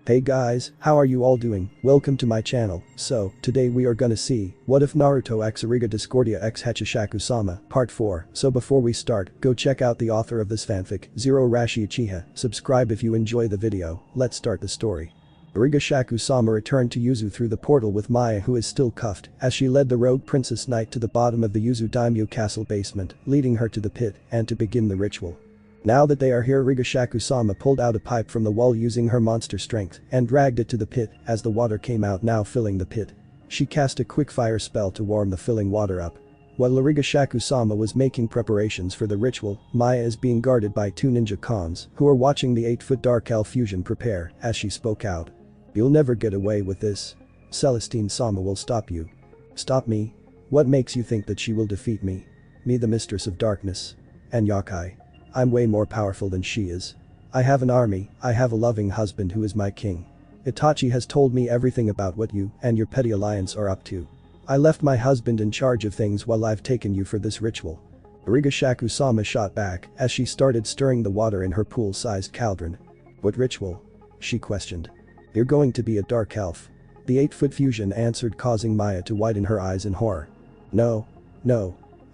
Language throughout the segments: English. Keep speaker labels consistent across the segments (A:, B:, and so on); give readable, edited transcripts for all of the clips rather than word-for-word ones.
A: Hey guys, how are you all doing? Welcome to my channel. So, today we are gonna see, what if Naruto x Origa Discordia x Hachishaku-sama, part 4. So before we start, go check out the author of this fanfic, Arashi Uchiha, subscribe if you enjoy the video, let's start the story. Hachishaku-sama returned to Yuzu through the portal with Maya, who is still cuffed, as she led the rogue princess knight to the bottom of the Yuzu daimyo castle basement, leading her to the pit, and to begin the ritual. Now that they are here, Hachishaku-sama pulled out a pipe from the wall using her monster strength and dragged it to the pit as the water came out, now filling the pit. She cast a quick fire spell to warm the filling water up. While Hachishaku-sama was making preparations for the ritual, Maya is being guarded by two ninja cons who are watching the 8-foot dark elf fusion prepare as she spoke out. "You'll never get away with this. Celestine-sama will stop you." "Stop me? What makes you think that she will defeat me? Me, the mistress of darkness. And Yakai. I'm way more powerful than she is. I have an army, I have a loving husband who is my king. Itachi has told me everything about what you and your petty alliance are up to. I left my husband in charge of things while I've taken you for this ritual." Hachishaku-sama shot back as she started stirring the water in her pool-sized cauldron. "What ritual?" she questioned. "You're going to be a dark elf." The 8-foot fusion answered, causing Maya to widen her eyes in horror. No,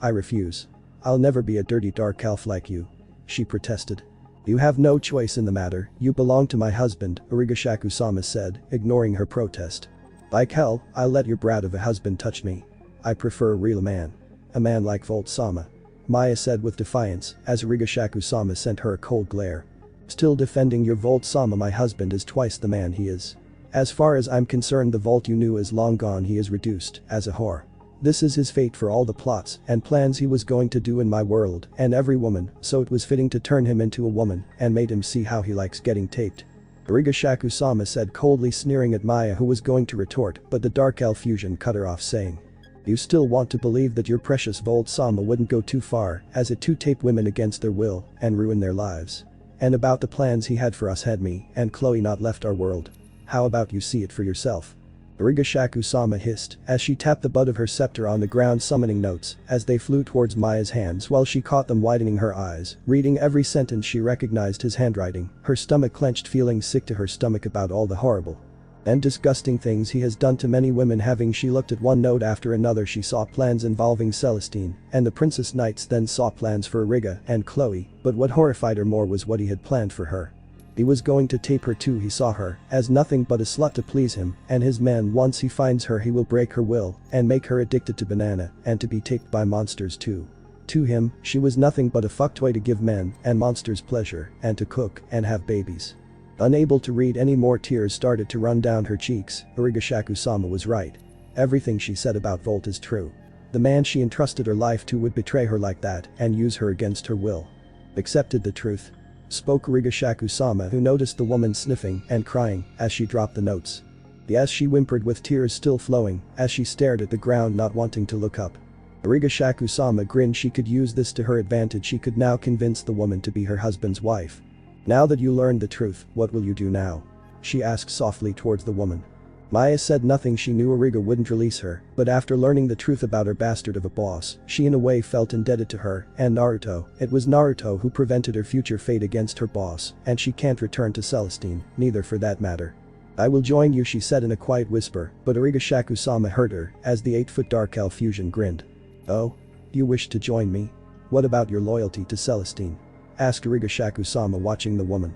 A: I refuse. I'll never be a dirty dark elf like you," she protested. "You have no choice in the matter, you belong to my husband," Hachishaku-sama said, ignoring her protest. "Like hell, I'll let your brat of a husband touch me. I prefer a real man. A man like Volt-sama," Maya said with defiance as Hachishaku-sama sent her a cold glare. "Still defending your Volt-sama? My husband is twice the man he is. As far as I'm concerned, the Volt you knew is long gone. He is reduced as a whore. This is his fate for all the plots and plans he was going to do in my world and every woman, so it was fitting to turn him into a woman and made him see how he likes getting taped," Hachishaku-sama said, coldly sneering at Maya, who was going to retort, but the dark elf fusion cut her off, saying, "You still want to believe that your precious Volt-sama wouldn't go too far as it to tape women against their will and ruin their lives? And about the plans he had for us had me and Chloe not left our world. How about you see it for yourself?" Hachishaku-sama hissed as she tapped the butt of her scepter on the ground, summoning notes as they flew towards Maya's hands while she caught them, widening her eyes, reading every sentence. She recognized his handwriting, her stomach clenched, feeling sick to her stomach about all the horrible and disgusting things he has done to many women. Having she looked at one note after another, she saw plans involving Celestine and the Princess Knights, then saw plans for Origa and Chloe, but what horrified her more was what he had planned for her. He was going to tape her too. He saw her as nothing but a slut to please him and his men. Once he finds her, he will break her will and make her addicted to banana and to be taped by monsters too. To him, she was nothing but a fuck toy to give men and monsters pleasure and to cook and have babies. Unable to read any more, tears started to run down her cheeks. Hachishaku-sama was right. Everything she said about Volt is true. The man she entrusted her life to would betray her like that and use her against her will. "Accepted the truth," spoke Hachishaku-sama, who noticed the woman sniffing and crying as she dropped the notes. Yes, she whimpered with tears still flowing as she stared at the ground, not wanting to look up. Hachishaku-sama grinned. She could use this to her advantage. She could now convince the woman to be her husband's wife. "Now that you learned the truth, what will you do now?" she asked softly towards the woman. Maya said nothing. She knew Origa wouldn't release her, but after learning the truth about her bastard of a boss, she in a way felt indebted to her and Naruto. It was Naruto who prevented her future fate against her boss, and she can't return to Celestine, neither for that matter. "I will join you," she said in a quiet whisper, but Hachishaku-sama heard her as the 8-foot dark elf fusion grinned. "Oh? You wish to join me? What about your loyalty to Celestine?" asked Hachishaku-sama, watching the woman.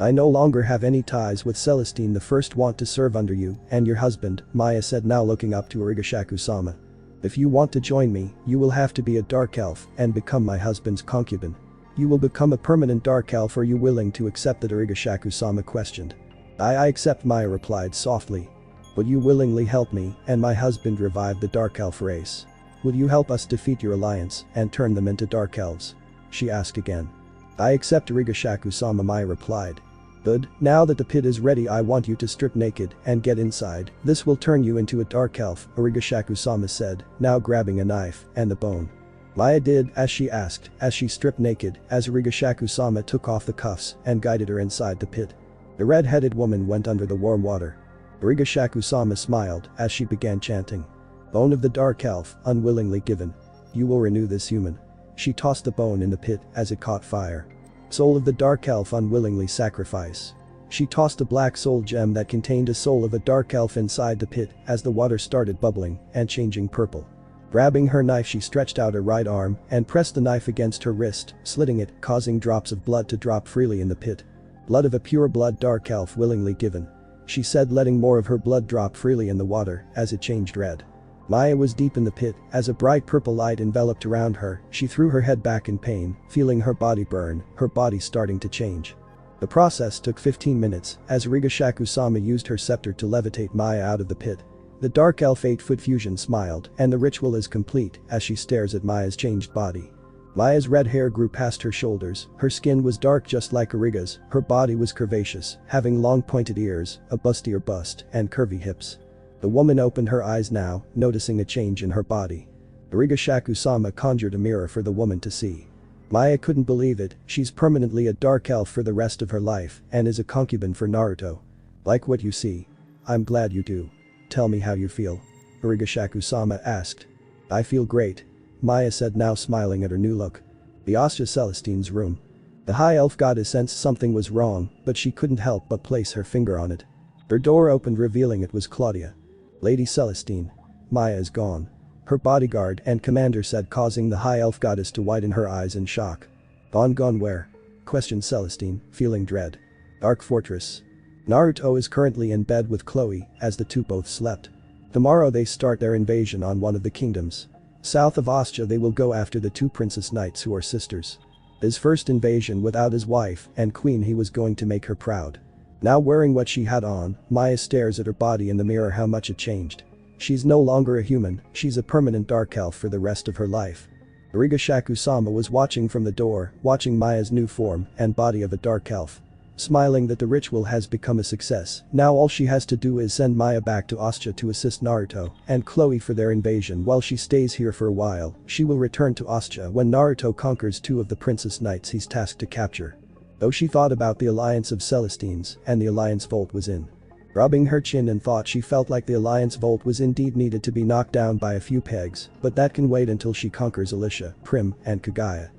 A: "I no longer have any ties with Celestine. The first want to serve under you and your husband," Maya said, now looking up to Hachishaku-sama. "If you want to join me, you will have to be a dark elf and become my husband's concubine. You will become a permanent dark elf. Are you willing to accept that?" Hachishaku-sama questioned. I accept," Maya replied softly. "Would you willingly help me and my husband revive the dark elf race? Would you help us defeat your alliance and turn them into dark elves?" she asked again. "I accept," Hachishaku-sama, Maya replied. "Good, now that the pit is ready, I want you to strip naked and get inside. This will turn you into a dark elf," Hachishaku-sama said, now grabbing a knife and the bone. Maya did as she asked as she stripped naked as Hachishaku-sama took off the cuffs and guided her inside the pit. The red-headed woman went under the warm water. Hachishaku-sama smiled as she began chanting. "Bone of the dark elf, unwillingly given. You will renew this human." She tossed the bone in the pit as it caught fire. "Soul of the dark elf, unwillingly sacrifice. She tossed a black soul gem that contained a soul of a dark elf inside the pit as the water started bubbling and changing purple. Grabbing her knife, she stretched out her right arm and pressed the knife against her wrist, slitting it, causing drops of blood to drop freely in the pit. Blood of a pure blood dark elf willingly given, she said, letting more of her blood drop freely in the water as it changed red. Maya was deep in the pit as a bright purple light enveloped around her. She threw her head back in pain, feeling her body burn, her body starting to change. The process took 15 minutes as Hachishaku-sama used her scepter to levitate Maya out of the pit. The dark elf 8-foot fusion smiled, and the ritual is complete as she stares at Maya's changed body. Maya's red hair grew past her shoulders, her skin was dark just like Origa's, her body was curvaceous, having long pointed ears, a bustier bust, and curvy hips. The woman opened her eyes now, noticing a change in her body. Hachishaku-sama conjured a mirror for the woman to see. Maya couldn't believe it, she's permanently a dark elf for the rest of her life and is a concubine for Naruto. Like what you see? I'm glad you do. Tell me how you feel. Hachishaku-sama asked. I feel great. Maya said, now smiling at her new look. The Asha Celestine's room. The high elf goddess sensed something was wrong, but she couldn't help but place her finger on it. Her door opened, revealing it was Claudia. Lady Celestine. Maya is gone. Her bodyguard and commander said, causing the high elf goddess to widen her eyes in shock. Gone where? Questioned Celestine, feeling dread. Dark Fortress. Naruto is currently in bed with Chloe as the two both slept. Tomorrow they start their invasion on one of the kingdoms. South of Ostia they will go after the two princess knights who are sisters. His first invasion without his wife and queen, he was going to make her proud. Now wearing what she had on, Maya stares at her body in the mirror, how much it changed. She's no longer a human, she's a permanent dark elf for the rest of her life. Hachishaku-sama was watching from the door, watching Maya's new form and body of a dark elf. Smiling that the ritual has become a success, now all she has to do is send Maya back to Ostia to assist Naruto and Chloe for their invasion. While she stays here for a while, she will return to Ostia when Naruto conquers two of the princess knights he's tasked to capture. Though she thought about the alliance of Celestines and the alliance Volt was in. Rubbing her chin in thought, she felt like the alliance Volt was indeed needed to be knocked down by a few pegs, but that can wait until she conquers Alicia, Prim, and Kagaya.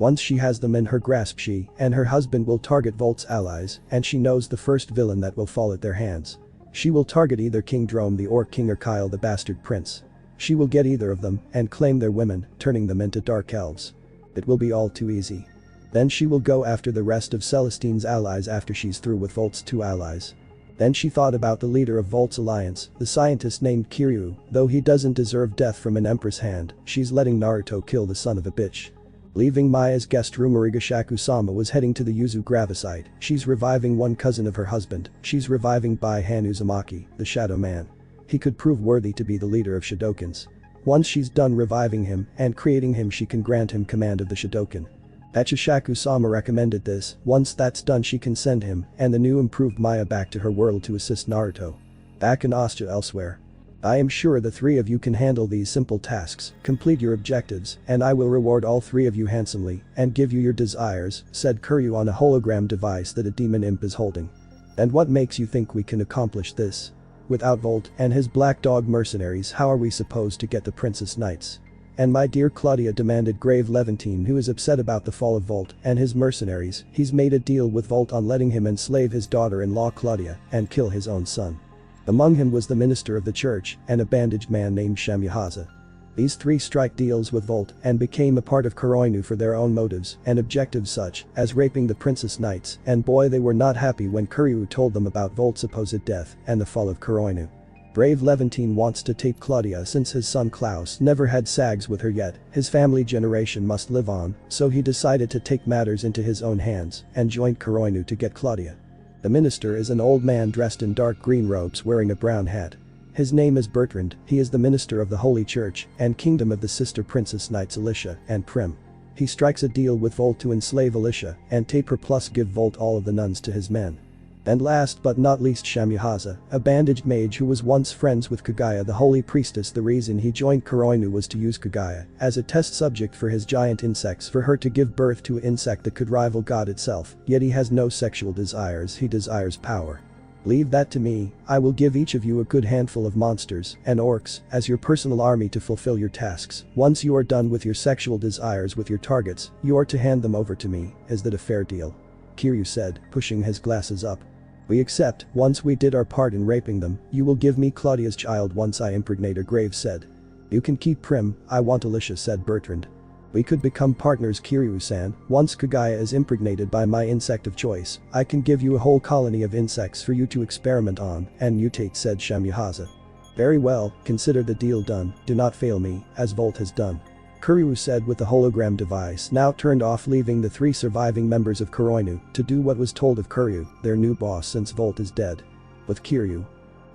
A: Once she has them in her grasp, she and her husband will target Volt's allies, and she knows the first villain that will fall at their hands. She will target either King Drome the Orc King or Kyle the Bastard Prince. She will get either of them and claim their women, turning them into dark elves. It will be all too easy. Then she will go after the rest of Celestine's allies after she's through with Volt's two allies. Then she thought about the leader of Volt's alliance, the scientist named Kiryu. Though he doesn't deserve death from an empress hand, she's letting Naruto kill the son of a bitch. Leaving Maya's guest room, Hachishaku-sama was heading to the Yuzu gravesite. She's reviving one cousin of her husband, she's reviving Bai Han Uzumaki, the Shadow Man. He could prove worthy to be the leader of Shidokins. Once she's done reviving him and creating him, she can grant him command of the Shidokin. Hachishaku-sama recommended this. Once that's done, she can send him and the new improved Maya back to her world to assist Naruto. Back in Ostia elsewhere. I am sure the three of you can handle these simple tasks, complete your objectives, and I will reward all three of you handsomely and give you your desires, said Kiryu on a hologram device that a demon imp is holding. And what makes you think we can accomplish this? Without Volt and his black dog mercenaries, how are we supposed to get the princess knights? And my dear Claudia, demanded Grave Levantine, who is upset about the fall of Volt and his mercenaries. He's made a deal with Volt on letting him enslave his daughter-in-law Claudia and kill his own son. Among him was the minister of the church and a bandaged man named Shamyahaza. These three strike deals with Volt and became a part of Kuroinu for their own motives and objectives, such as raping the princess knights, and boy, they were not happy when Kiryu told them about Volt's supposed death and the fall of Kuroinu. Brave Levantine wants to take Claudia since his son Klaus never had sags with her yet. His family generation must live on, so he decided to take matters into his own hands and joined Kuroinu to get Claudia. The minister is an old man dressed in dark green robes wearing a brown hat. His name is Bertrand. He is the minister of the Holy Church and Kingdom of the sister princess knights Alicia and Prim. He strikes a deal with Volt to enslave Alicia and tape her plus give Volt all of the nuns to his men. And last but not least, Shamyahaza, a bandaged mage who was once friends with Kagaya the holy priestess. The reason he joined Kuroinu was to use Kagaya as a test subject for his giant insects, for her to give birth to an insect that could rival God itself, yet he has no sexual desires, he desires power. Leave that to me. I will give each of you a good handful of monsters and orcs as your personal army to fulfill your tasks. Once you are done with your sexual desires with your targets, you are to hand them over to me. Is that a fair deal? Kiryu said, pushing his glasses up. We accept, once we did our part in raping them, you will give me Claudia's child once I impregnate her, Graves said. You can keep Prim, I want Alicia, said Bertrand. We could become partners, Kiryu-san, once Kagaya is impregnated by my insect of choice, I can give you a whole colony of insects for you to experiment on and mutate, said Shamyuhaza. Very well, consider the deal done, do not fail me, as Volt has done. Kiryu said with the hologram device now turned off, leaving the 3 surviving members of Kuroinu to do what was told of Kiryu, their new boss since Volt is dead. With Kiryu.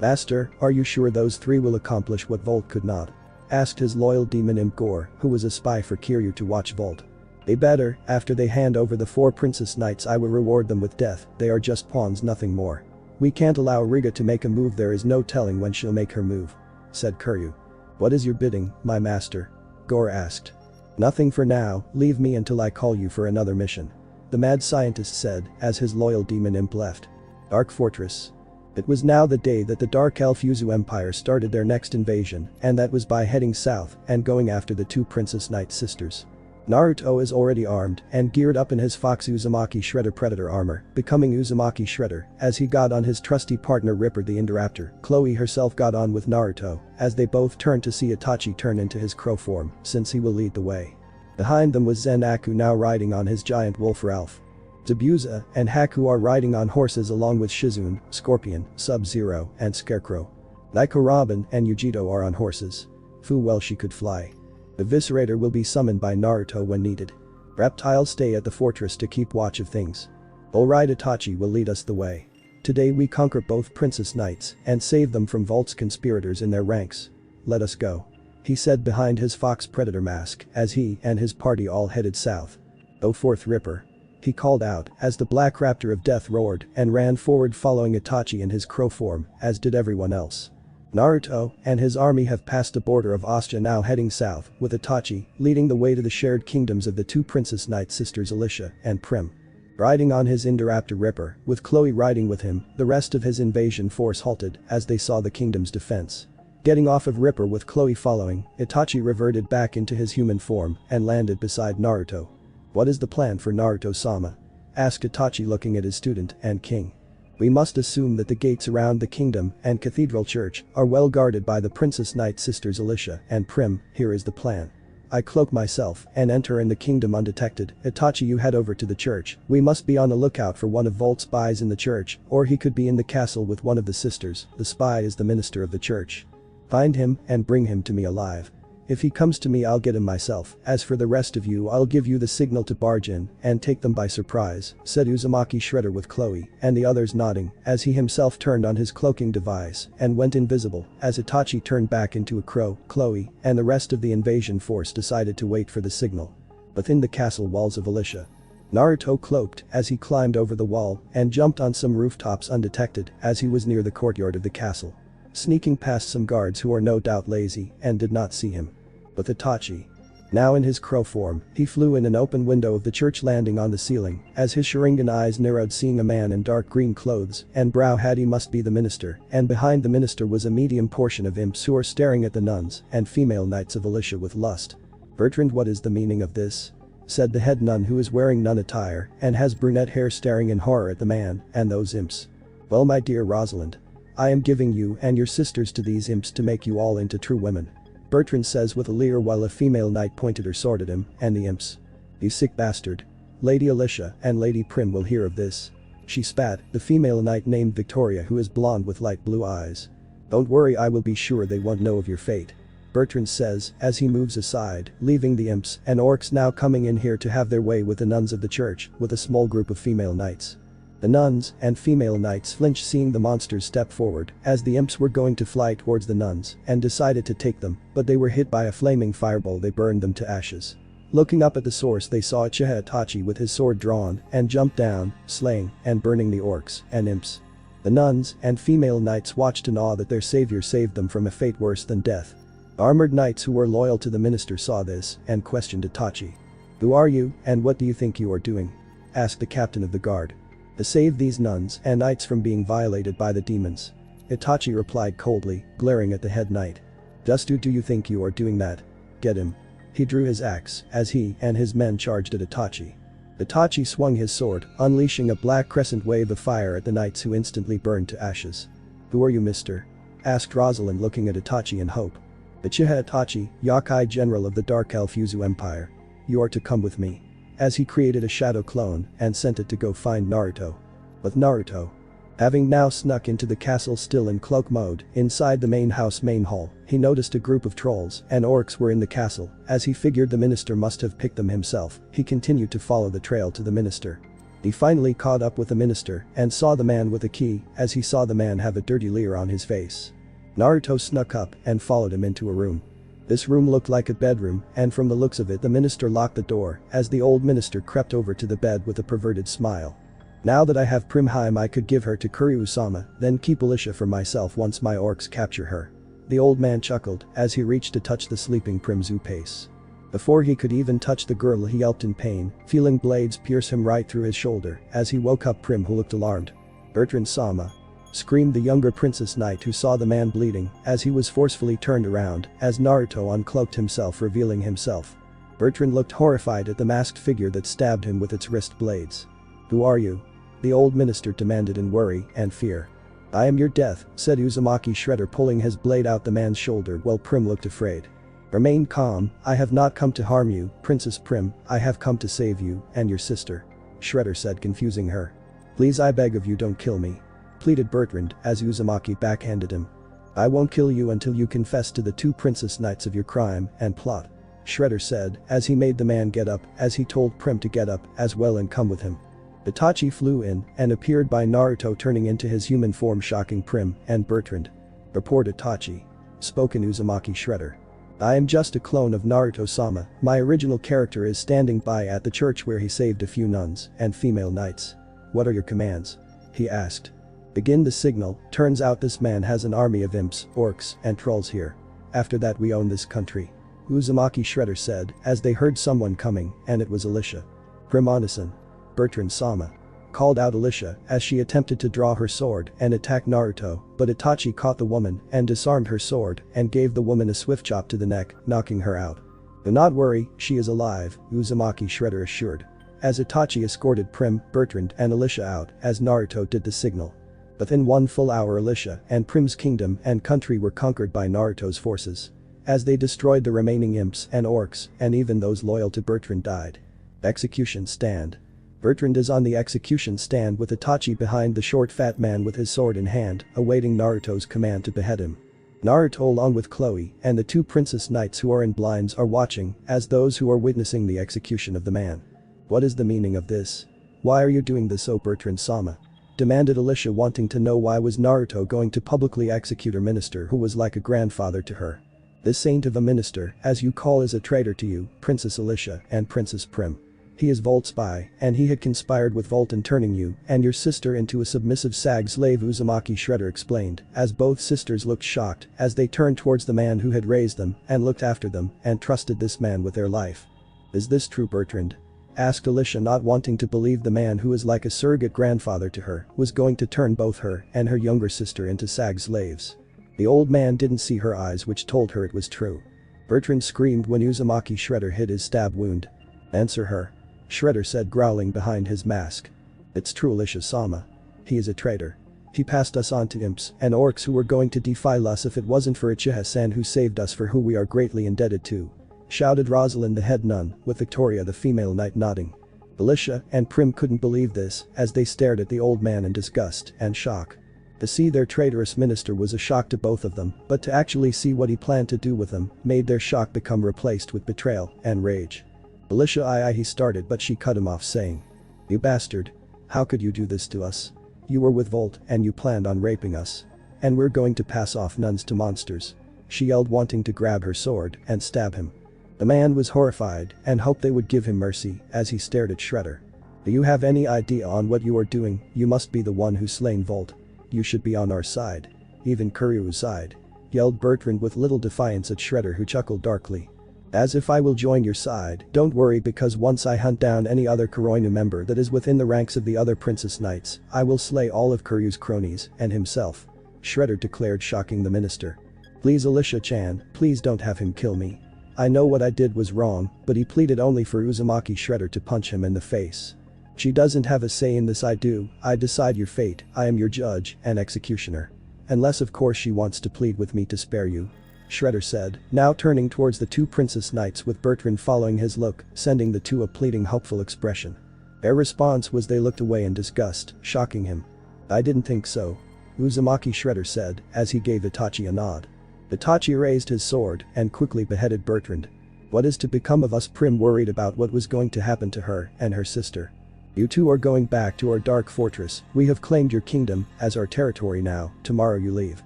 A: Master, are you sure those 3 will accomplish what Volt could not? Asked his loyal demon imp Gore, who was a spy for Kiryu to watch Volt. They better, after they hand over the 4 princess knights I will reward them with death, they are just pawns, nothing more. We can't allow Origa to make a move, there is no telling when she'll make her move. Said Kiryu. What is your bidding, my master? Gore asked. Nothing for now, leave me until I call you for another mission. The mad scientist said, as his loyal demon imp left. Dark Fortress. It was now the day that the Dark Elf Yuzu Empire started their next invasion, and that was by heading south and going after the 2 Princess Knight sisters. Naruto is already armed and geared up in his Fox Uzumaki Shredder Predator armor, becoming Uzumaki Shredder, as he got on his trusty partner Ripper the Indoraptor. Chloe herself got on with Naruto, as they both turned to see Itachi turn into his crow form, since he will lead the way. Behind them was Zen Aku, now riding on his giant wolf Ralph. Zabuza and Haku are riding on horses along with Shizune, Scorpion, Sub-Zero, and Scarecrow. Naiko Robin and Yujito are on horses. Fu well she could fly. The Viscerator will be summoned by Naruto when needed. Reptiles stay at the fortress to keep watch of things. Bullride Itachi will lead us the way. Today we conquer both Princess Knights and save them from Volt's conspirators in their ranks. Let us go. He said behind his Fox Predator mask as he and his party all headed south. Go forth, Ripper. He called out as the Black Raptor of Death roared and ran forward following Itachi in his crow form, as did everyone else. Naruto and his army have passed the border of Ostia, now heading south, with Itachi leading the way to the shared kingdoms of the 2 Princess Knight sisters Alicia and Prim. Riding on his Indoraptor Ripper, with Chloe riding with him, the rest of his invasion force halted as they saw the kingdom's defense. Getting off of Ripper with Chloe following, Itachi reverted back into his human form and landed beside Naruto. What is the plan for Naruto-sama? Asked Itachi, looking at his student and king. We must assume that the gates around the kingdom and cathedral church are well guarded by the Princess Knight sisters Alicia and Prim. Here is the plan. I cloak myself and enter in the kingdom undetected. Itachi, you head over to the church. We must be on the lookout for one of Volt's spies in the church, or he could be in the castle with one of the sisters. The spy is the minister of the church. Find him and bring him to me alive. If he comes to me, I'll get him myself. As for the rest of you, I'll give you the signal to barge in and take them by surprise, said Uzumaki Shredder with Chloe and the others nodding as he himself turned on his cloaking device and went invisible. As Itachi turned back into a crow, Chloe and the rest of the invasion force decided to wait for the signal. Within the castle walls of Alicia, Naruto cloaked as he climbed over the wall and jumped on some rooftops undetected as he was near the courtyard of the castle, sneaking past some guards who are no doubt lazy and did not see him. With Itachi, now in his crow form, he flew in an open window of the church, landing on the ceiling as his Sharingan eyes narrowed, seeing a man in dark green clothes and brow hat. He must be the minister, and behind the minister was a medium portion of imps who are staring at the nuns and female knights of Alicia with lust. Bertrand, what is the meaning of this? Said the head nun, who is wearing nun attire and has brunette hair, staring in horror at the man and those imps. Well, my dear Rosalind, I am giving you and your sisters to these imps to make you all into true women. Bertrand says with a leer while a female knight pointed her sword at him and the imps. You sick bastard. Lady Alicia and Lady Prim will hear of this. She spat, the female knight named Victoria, who is blonde with light blue eyes. Don't worry, I will be sure they won't know of your fate. Bertrand says as he moves aside, leaving the imps and orcs now coming in here to have their way with the nuns of the church with a small group of female knights. The nuns and female knights flinched seeing the monsters step forward as the imps were going to fly towards the nuns and decided to take them, but they were hit by a flaming fireball. They burned them to ashes. Looking up at the source, they saw Uchiha Itachi with his sword drawn and jumped down, slaying and burning the orcs and imps. The nuns and female knights watched in awe that their savior saved them from a fate worse than death. Armored knights who were loyal to the minister saw this and questioned Itachi. Who are you and what do you think you are doing? Asked the captain of the guard. To save these nuns and knights from being violated by the demons. Itachi replied coldly, glaring at the head knight. Just who do you think you are doing that? Get him. He drew his axe as he and his men charged at Itachi. Itachi swung his sword, unleashing a black crescent wave of fire at the knights who instantly burned to ashes. "Who are you, mister?" asked Rosalind, looking at Itachi in hope. "Uchiha Itachi, Yakai general of the Dark Elf Yuzu Empire. You are to come with me." As he created a shadow clone and sent it to go find Naruto. But Naruto, having now snuck into the castle still in cloak mode, inside the main hall, he noticed a group of trolls and orcs were in the castle. As he figured the minister must have picked them himself, he continued to follow the trail to the minister. He finally caught up with the minister and saw the man with a key. As he saw the man have a dirty leer on his face, Naruto snuck up and followed him into a room. This room looked like a bedroom, and from the looks of it the minister locked the door as the old minister crept over to the bed with a perverted smile. "Now that I have Primheim, I could give her to Kuryu-sama, then keep Alicia for myself once my orcs capture her." The old man chuckled as he reached to touch the sleeping Prim Zupace. Before he could even touch the girl, he yelped in pain, feeling blades pierce him right through his shoulder. As he woke up, Prim, who looked alarmed. "Bertrand-sama!" screamed the younger princess knight, who saw the man bleeding as he was forcefully turned around as Naruto uncloaked himself, revealing himself. Bertrand looked horrified at the masked figure that stabbed him with its wrist blades. "Who are you?" the old minister demanded in worry and fear. "I am your death," said Uzumaki Shredder, pulling his blade out the man's shoulder while Prim looked afraid. "Remain calm, I have not come to harm you, Princess Prim, I have come to save you and your sister," Shredder said, confusing her. "Please, I beg of you, don't kill me," pleaded Bertrand as Uzumaki backhanded him. "I won't kill you until you confess to the two princess knights of your crime and plot," Shredder said as he made the man get up, as he told Prim to get up as well and come with him. Itachi flew in and appeared by Naruto, turning into his human form, shocking Prim and Bertrand. "Report Itachi," spoke in Uzumaki Shredder. "I am just a clone of Naruto-sama. My original character is standing by at the church where he saved a few nuns and female knights." "What are your commands?" he asked. "Begin the signal. Turns out this man has an army of imps, orcs, and trolls here. After that we own this country," Uzumaki Shredder said as they heard someone coming, and it was Alicia. "Premonition." "Bertrand-sama," called out Alicia as she attempted to draw her sword and attack Naruto, but Itachi caught the woman and disarmed her sword and gave the woman a swift chop to the neck, knocking her out. "Do not worry, she is alive," Uzumaki Shredder assured. As Itachi escorted Prim, Bertrand, and Alicia out as Naruto did the signal. Within 1 full hour, Alicia and Prim's kingdom and country were conquered by Naruto's forces. As they destroyed the remaining imps and orcs, and even those loyal to Bertrand died. Execution stand. Bertrand is on the execution stand with Itachi behind the short fat man with his sword in hand, awaiting Naruto's command to behead him. Naruto, along with Chloe and the two princess knights who are in blinds, are watching as those who are witnessing the execution of the man. "What is the meaning of this? Why are you doing this, oh Bertrand-sama?" demanded Alicia, wanting to know why was Naruto going to publicly execute her minister who was like a grandfather to her. "This saint of a minister, as you call, is a traitor to you, Princess Alicia and Princess Prim. He is Volt's spy, and he had conspired with Volt in turning you and your sister into a submissive sag slave," Uzumaki Shredder explained, as both sisters looked shocked as they turned towards the man who had raised them and looked after them and trusted this man with their life. "Is this true, Bertrand?" asked Alicia, not wanting to believe the man who was like a surrogate grandfather to her was going to turn both her and her younger sister into sag slaves. The old man didn't see her eyes, which told her it was true. Bertrand screamed when Uzumaki Shredder hid his stab wound. "Answer her," Shredder said, growling behind his mask. "It's true, Alicia-sama. He is a traitor. He passed us on to imps and orcs who were going to defile us if it wasn't for Uchiha-san, who saved us, for who we are greatly indebted to," shouted Rosalind, the head nun, with Victoria, the female knight, nodding. Alicia and Prim couldn't believe this as they stared at the old man in disgust and shock. To see their traitorous minister was a shock to both of them, but to actually see what he planned to do with them made their shock become replaced with betrayal and rage. "Alicia, he started, but she cut him off, saying, 'You bastard. How could you do this to us? You were with Volt and you planned on raping us. And we're going to pass off nuns to monsters,' she yelled, wanting to grab her sword and stab him. The man was horrified and hoped they would give him mercy as he stared at Shredder. "Do you have any idea on what you are doing? You must be the one who slain Volt. You should be on our side. Even Kuryu's side," yelled Bertrand with little defiance at Shredder, who chuckled darkly. "As if I will join your side. Don't worry, because once I hunt down any other Kuroinu member that is within the ranks of the other princess knights, I will slay all of Kuryu's cronies and himself," Shredder declared, shocking the minister. "Please, Alicia-chan, please don't have him kill me. I know what I did was wrong, but he pleaded only for Uzumaki Shredder to punch him in the face. She doesn't have a say in this. I do, I decide your fate, I am your judge and executioner. Unless of course she wants to plead with me to spare you. Shredder said, now turning towards the two princess knights with Bertrand following his look, sending the two a pleading hopeful expression. Their response was they looked away in disgust, shocking him. I didn't think so. Uzumaki Shredder said, as he gave Itachi a nod. Itachi raised his sword and quickly beheaded Bertrand. What is to become of us? Prim worried about what was going to happen to her and her sister. You two are going back to our dark fortress. We have claimed your kingdom as our territory now. Tomorrow you leave.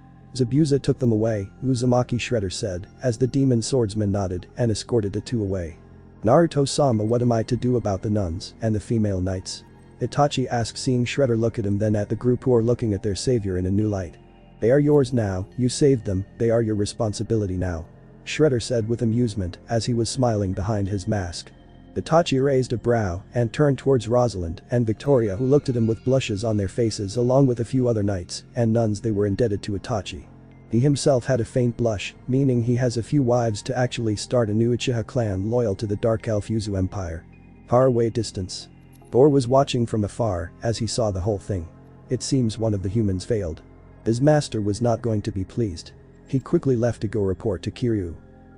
A: Zabuza took them away, Uzumaki Shredder said, as the demon swordsman nodded and escorted the two away. Naruto-sama, what am I to do about the nuns and the female knights? Itachi asked, seeing Shredder look at him, then at the group who are looking at their savior in a new light. They are yours now, you saved them, they are your responsibility now. Shredder said with amusement as he was smiling behind his mask. Itachi raised a brow and turned towards Rosalind and Victoria, who looked at him with blushes on their faces, along with a few other knights and nuns. They were indebted to Itachi. He himself had a faint blush, meaning he has a few wives to actually start a new Uchiha clan loyal to the Dark Elf Yuzu Empire. Far away distance. Thor was watching from afar as he saw the whole thing. It seems one of the humans failed. His master was not going to be pleased. He quickly left to go report to Kiryu.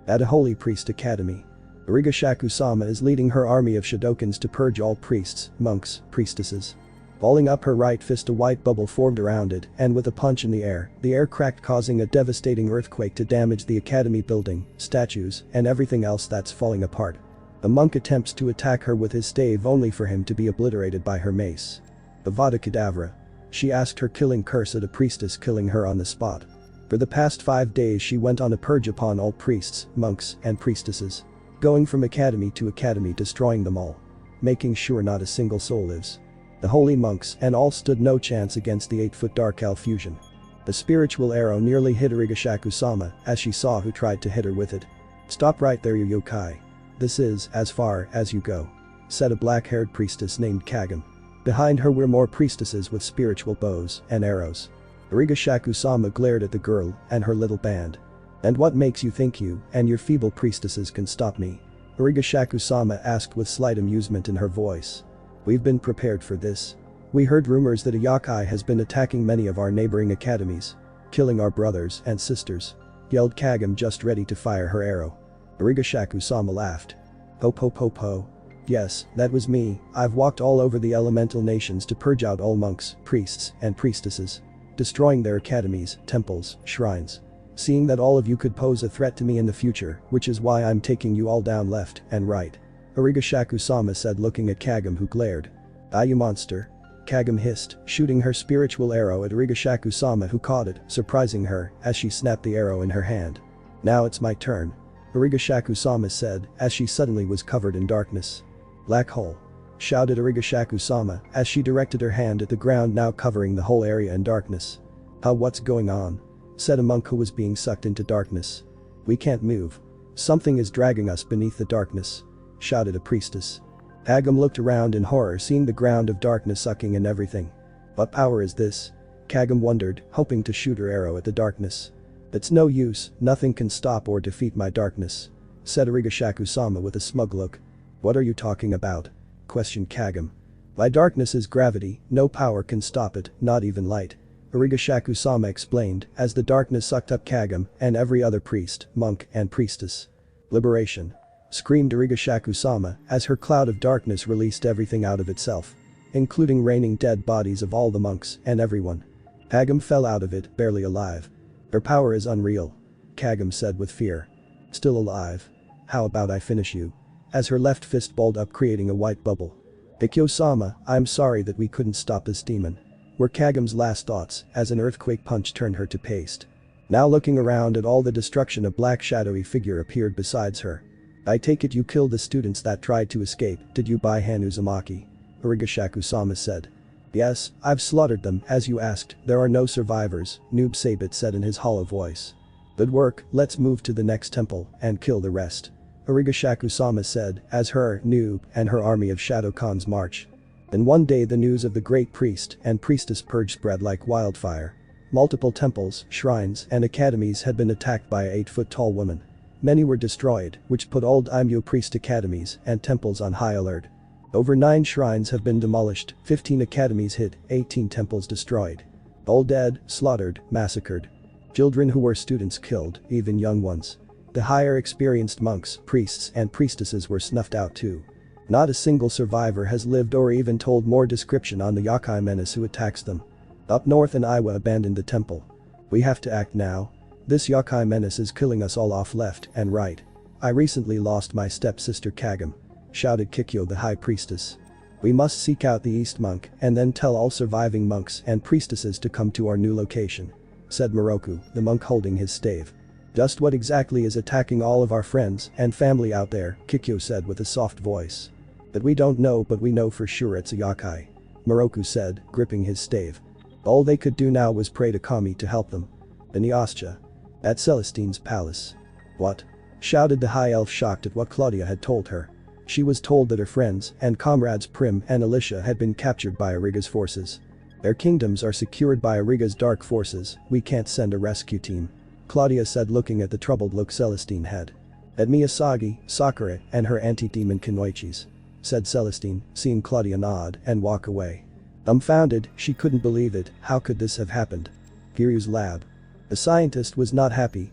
A: At a holy priest academy. Hachishaku-sama is leading her army of Shadokans to purge all priests, monks, priestesses. Balling up her right fist, a white bubble formed around it, and with a punch in the air cracked, causing a devastating earthquake to damage the academy building, statues, and everything else that's falling apart. The monk attempts to attack her with his stave only for him to be obliterated by her mace. Avada Kedavra. She asked her killing curse at a priestess, killing her on the spot. For the past 5 days she went on a purge upon all priests, monks, and priestesses. Going from academy to academy, destroying them all. Making sure not a single soul lives. The holy monks and all stood no chance against the 8-foot Dark Elf fusion. The spiritual arrow nearly hit Hachishaku-sama as she saw who tried to hit her with it. Stop right there, you yokai. This is as far as you go, said a black-haired priestess named Kagem. Behind her were more priestesses with spiritual bows and arrows. Hachishaku-sama glared at the girl and her little band. And what makes you think you and your feeble priestesses can stop me? Hachishaku-sama asked with slight amusement in her voice. We've been prepared for this. We heard rumors that a yokai has been attacking many of our neighboring academies. Killing our brothers and sisters. Yelled Kagem, just ready to fire her arrow. Hachishaku-sama laughed. Ho ho ho ho. Yes, that was me. I've walked all over the elemental nations to purge out all monks, priests, and priestesses. Destroying their academies, temples, shrines. Seeing that all of you could pose a threat to me in the future, which is why I'm taking you all down left and right. Hachishaku-sama said, looking at Kagem, who glared. Ah, you monster. Kagem hissed, shooting her spiritual arrow at Hachishaku-sama, who caught it, surprising her as she snapped the arrow in her hand. Now it's my turn. Hachishaku-sama said as she suddenly was covered in darkness. Black hole. Shouted Hachishaku-sama as she directed her hand at the ground, now covering the whole area in darkness. What's going on? Said a monk who was being sucked into darkness. We can't move. Something is dragging us beneath the darkness. Shouted a priestess. Kagem looked around in horror, seeing the ground of darkness sucking in everything. What power is this? Kagem wondered, hoping to shoot her arrow at the darkness. It's no use, nothing can stop or defeat my darkness. Said Hachishaku-sama with a smug look. What are you talking about? Questioned Kagem. My darkness is gravity, no power can stop it, not even light. Hachishaku-sama explained as the darkness sucked up Kagem and every other priest, monk, and priestess. Liberation. Screamed Hachishaku-sama as her cloud of darkness released everything out of itself. Including raining dead bodies of all the monks and everyone. Kagem fell out of it, barely alive. Her power is unreal. Kagem said with fear. Still alive? How about I finish you? As her left fist balled up, creating a white bubble. Ikkyo-sama, I'm sorry that we couldn't stop this demon. Were Kagem's last thoughts as an earthquake punch turned her to paste. Now looking around at all the destruction, a black shadowy figure appeared beside her. I take it you killed the students that tried to escape, did you, by hand Uzumaki? Hachishaku-sama said. Yes, I've slaughtered them as you asked, there are no survivors, Noob Sabit said in his hollow voice. Good work, let's move to the next temple and kill the rest. Hachishaku-sama said as her, Noob, and her army of Shadokans march. Then one day the news of the great priest and priestess purge spread like wildfire. Multiple temples, shrines, and academies had been attacked by a 8-foot tall woman. Many were destroyed, which put all daimyo priest academies and temples on high alert. Over 9 shrines have been demolished, 15 academies hit, 18 temples destroyed. All dead, slaughtered, massacred. Children who were students killed, even young ones. The higher experienced monks, priests and priestesses were snuffed out too. Not a single survivor has lived or even told more description on the Yakai menace who attacks them. Up north in Iwa abandoned the temple. We have to act now. This Yakai menace is killing us all off left and right. I recently lost my stepsister Kagam, shouted Kikyo the high priestess. We must seek out the East monk and then tell all surviving monks and priestesses to come to our new location, said Moroku, the monk holding his stave. Just what exactly is attacking all of our friends and family out there, Kikyo said with a soft voice. That we don't know, but we know for sure it's a Yakai, Moroku said, gripping his stave. All they could do now was pray to Kami to help them. Inyascha. At Celestine's palace. What? Shouted the high elf, shocked at what Claudia had told her. She was told that her friends and comrades Prim and Alicia had been captured by Origa's forces. Their kingdoms are secured by Origa's dark forces, we can't send a rescue team, Claudia said, looking at the troubled look Celestine had. At Miyasagi, Sakura and her anti-demon Kunoichis, said Celestine, seeing Claudia nod and walk away. Dumbfounded, she couldn't believe it. How could this have happened? Kiryu's lab. The scientist was not happy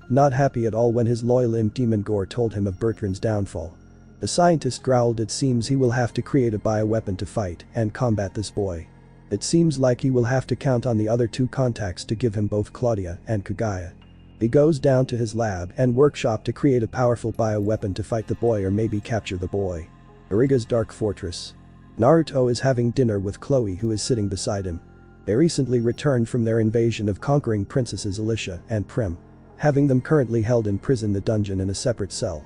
A: at all when his loyal imp Demon Gore told him of Bertrand's downfall. The scientist growled, it seems he will have to create a bioweapon to fight and combat this boy. It seems like he will have to count on the other 2 contacts to give him both Claudia and Kagaya. He goes down to his lab and workshop to create a powerful bioweapon to fight the boy or maybe capture the boy. Origa's dark fortress. Naruto is having dinner with Chloe, who is sitting beside him. They recently returned from their invasion of conquering princesses Alicia and Prim, having them currently held in prison, the dungeon, in a separate cell.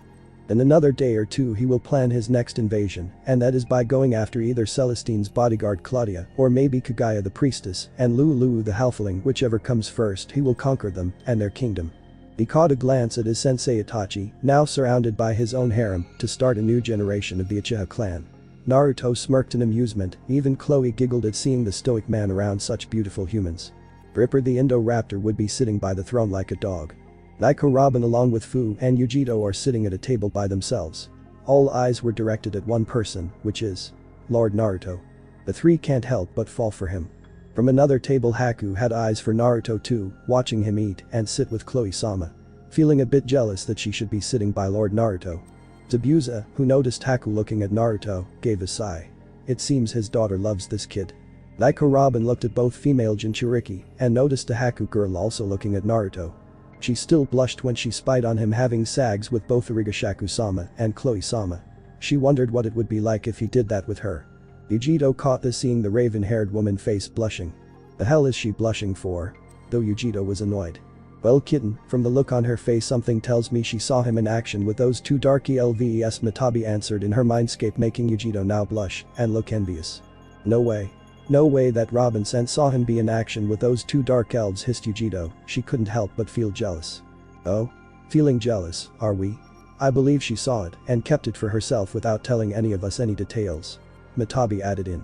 A: In another day or 2 he will plan his next invasion, and that is by going after either Celestine's bodyguard Claudia or maybe Kagaya the priestess and Lulu the halfling. Whichever comes first, he will conquer them and their kingdom. He caught a glance at his sensei Itachi, now surrounded by his own harem, to start a new generation of the Uchiha clan. Naruto smirked in amusement, even Chloe giggled at seeing the stoic man around such beautiful humans. Ripper the Indoraptor would be sitting by the throne like a dog. Naiko Robin along with Fu and Yujito are sitting at a table by themselves. All eyes were directed at one person, which is Lord Naruto. The 3 can't help but fall for him. From another table Haku had eyes for Naruto too, watching him eat and sit with Chloe-sama. Feeling a bit jealous that she should be sitting by Lord Naruto. Zabuza, who noticed Haku looking at Naruto, gave a sigh. It seems his daughter loves this kid. Naiko Robin looked at both female Jinchuriki and noticed the Haku girl also looking at Naruto. She still blushed when she spied on him having sags with both Hachishaku-sama and Chloe-sama. She wondered what it would be like if he did that with her. Yujito caught this, seeing the raven-haired woman face blushing. The hell is she blushing for? Though Yujito was annoyed. Well kitten, from the look on her face something tells me she saw him in action with those 2 dark elves, Matabi answered in her mindscape, making Yujito now blush and look envious. No way. No way that Robin-san saw him be in action with those 2 dark elves, hissed Yujito. She couldn't help but feel jealous. Oh? Feeling jealous, are we? I believe she saw it and kept it for herself without telling any of us any details. Matabi added in.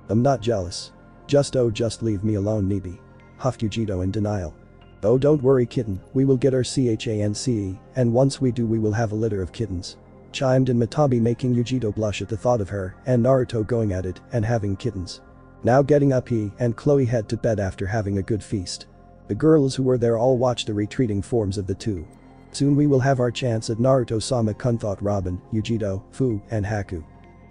A: I'm not jealous. Just leave me alone, Nibi. Huffed Yujito in denial. Oh, don't worry kitten, we will get our chance, and once we do we will have a litter of kittens. Chimed in Matabi, making Yujito blush at the thought of her and Naruto going at it and having kittens. Now getting up, he and Chloe head to bed after having a good feast. The girls who were there all watched the retreating forms of the 2. Soon we will have our chance at Naruto-sama-kun, thought Robin, Yujito, Fu and Haku.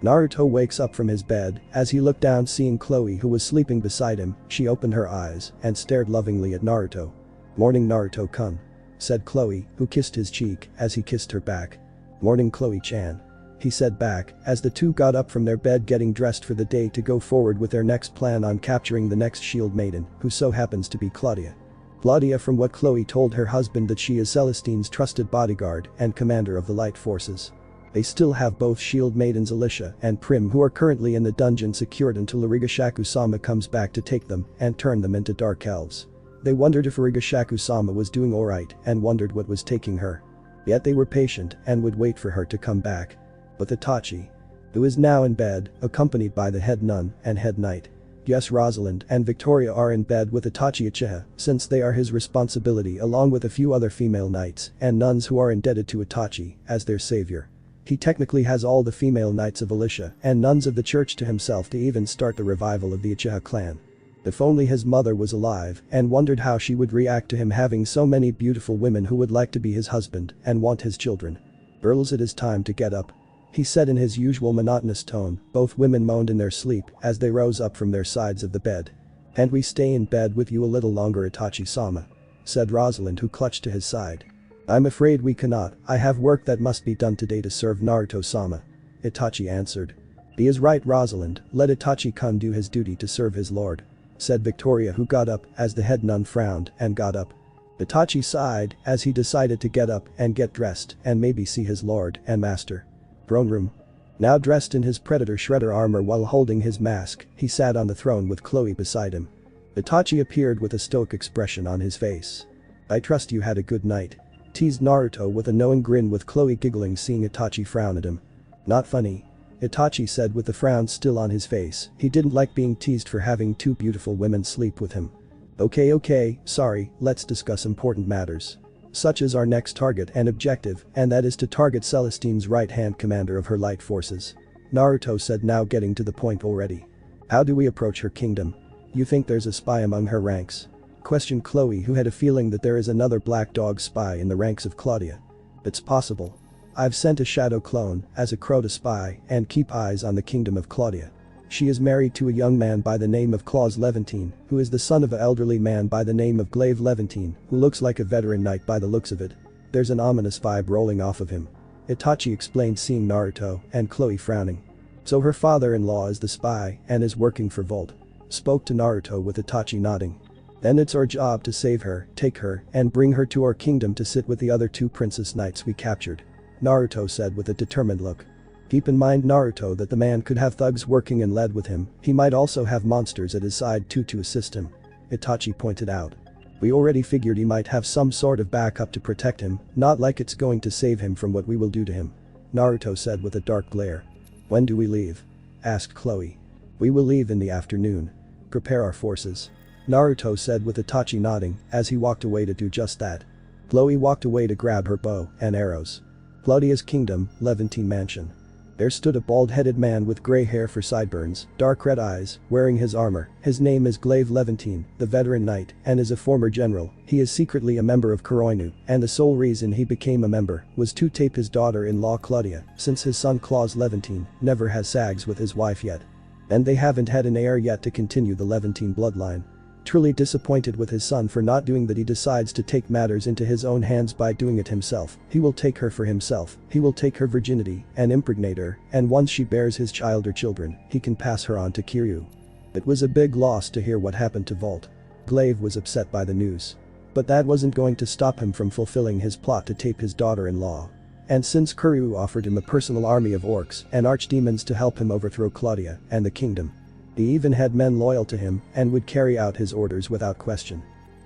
A: Naruto wakes up from his bed. As he looked down, seeing Chloe who was sleeping beside him, she opened her eyes and stared lovingly at Naruto. Morning Naruto-kun, said Chloe, who kissed his cheek as he kissed her back. Morning Chloe-chan, he said back as the 2 got up from their bed, getting dressed for the day to go forward with their next plan on capturing the next shield maiden, who so happens to be Claudia. Claudia, from what Chloe told her husband, that she is Celestine's trusted bodyguard and commander of the light forces. They still have both shield maidens Alicia and Prim, who are currently in the dungeon secured until Hachishaku-sama comes back to take them and turn them into dark elves. They wondered if Hachishaku-sama was doing alright and wondered what was taking her. Yet they were patient and would wait for her to come back. But Itachi, who is now in bed, accompanied by the head nun and head knight, Yes, Rosalind and Victoria are in bed with Itachi Uchiha since they are his responsibility along with a few other female knights and nuns who are indebted to Itachi as their savior. He technically has all the female knights of Alicia and nuns of the church to himself to even start the revival of the Uchiha clan. If only his mother was alive and wondered how she would react to him having so many beautiful women who would like to be his husband and want his children. Girls, it is time to get up, he said in his usual monotonous tone. Both women moaned in their sleep as they rose up from their sides of the bed. And we stay in bed with you a little longer, Itachi-sama, said Rosalind, who clutched to his side. I'm afraid we cannot, I have work that must be done today to serve Naruto-sama, Itachi answered. He is right, Rosalind, let Itachi-kun do his duty to serve his lord, said Victoria, who got up as the head nun frowned and got up. Itachi sighed as he decided to get up and get dressed and maybe see his lord and master. Throne room. Now dressed in his Predator Shredder armor while holding his mask, he sat on the throne with Chloe beside him. Itachi appeared with a stoic expression on his face. I trust you had a good night, teased Naruto with a knowing grin, with Chloe giggling seeing Itachi frown at him. Not funny, Itachi said with the frown still on his face. He didn't like being teased for having two beautiful women sleep with him. Okay, sorry, let's discuss important matters. Such as our next target and objective, and that is to target Celestine's right-hand commander of her light forces, Naruto said, now getting to the point already. How do we approach her kingdom? You think there's a spy among her ranks? Questioned Chloe, who had a feeling that there is another black dog spy in the ranks of Claudia. It's possible. I've sent a shadow clone as a crow to spy and keep eyes on the kingdom of Claudia. She is married to a young man by the name of Claus Levantine, who is the son of an elderly man by the name of Glaive Levantine, who looks like a veteran knight by the looks of it. There's an ominous vibe rolling off of him, Itachi explained, seeing Naruto and Chloe frowning. So her father-in-law is the spy and is working for Volt, spoke to Naruto with Itachi nodding. Then it's our job to save her, take her, and bring her to our kingdom to sit with the other two princess knights we captured, Naruto said with a determined look. Keep in mind, Naruto, that the man could have thugs working and led with him, he might also have monsters at his side too to assist him, Itachi pointed out. We already figured he might have some sort of backup to protect him, not like it's going to save him from what we will do to him, Naruto said with a dark glare. When do we leave? Asked Chloe. We will leave in the afternoon. Prepare our forces, Naruto said with Itachi nodding as he walked away to do just that. Chloe walked away to grab her bow and arrows. Claudia's kingdom, Levantine mansion. There stood a bald-headed man with gray hair for sideburns, dark red eyes, wearing his armor. His name is Glaive Levantine, the veteran knight, and is a former general. He is secretly a member of Kuroinu, and the sole reason he became a member was to tape his daughter-in-law Claudia, since his son Claus Levantine never has sags with his wife yet. And they haven't had an heir yet to continue the Levantine bloodline. Truly disappointed with his son for not doing that, he decides to take matters into his own hands by doing it himself. He will take her for himself, he will take her virginity and impregnate her, and once she bears his child or children, he can pass her on to Kiryu. It was a big loss to hear what happened to Volt. Glaive was upset by the news. But that wasn't going to stop him from fulfilling his plot to tape his daughter-in-law. And since Kiryu offered him a personal army of orcs and archdemons to help him overthrow Claudia and the kingdom, he even had men loyal to him and would carry out his orders without question.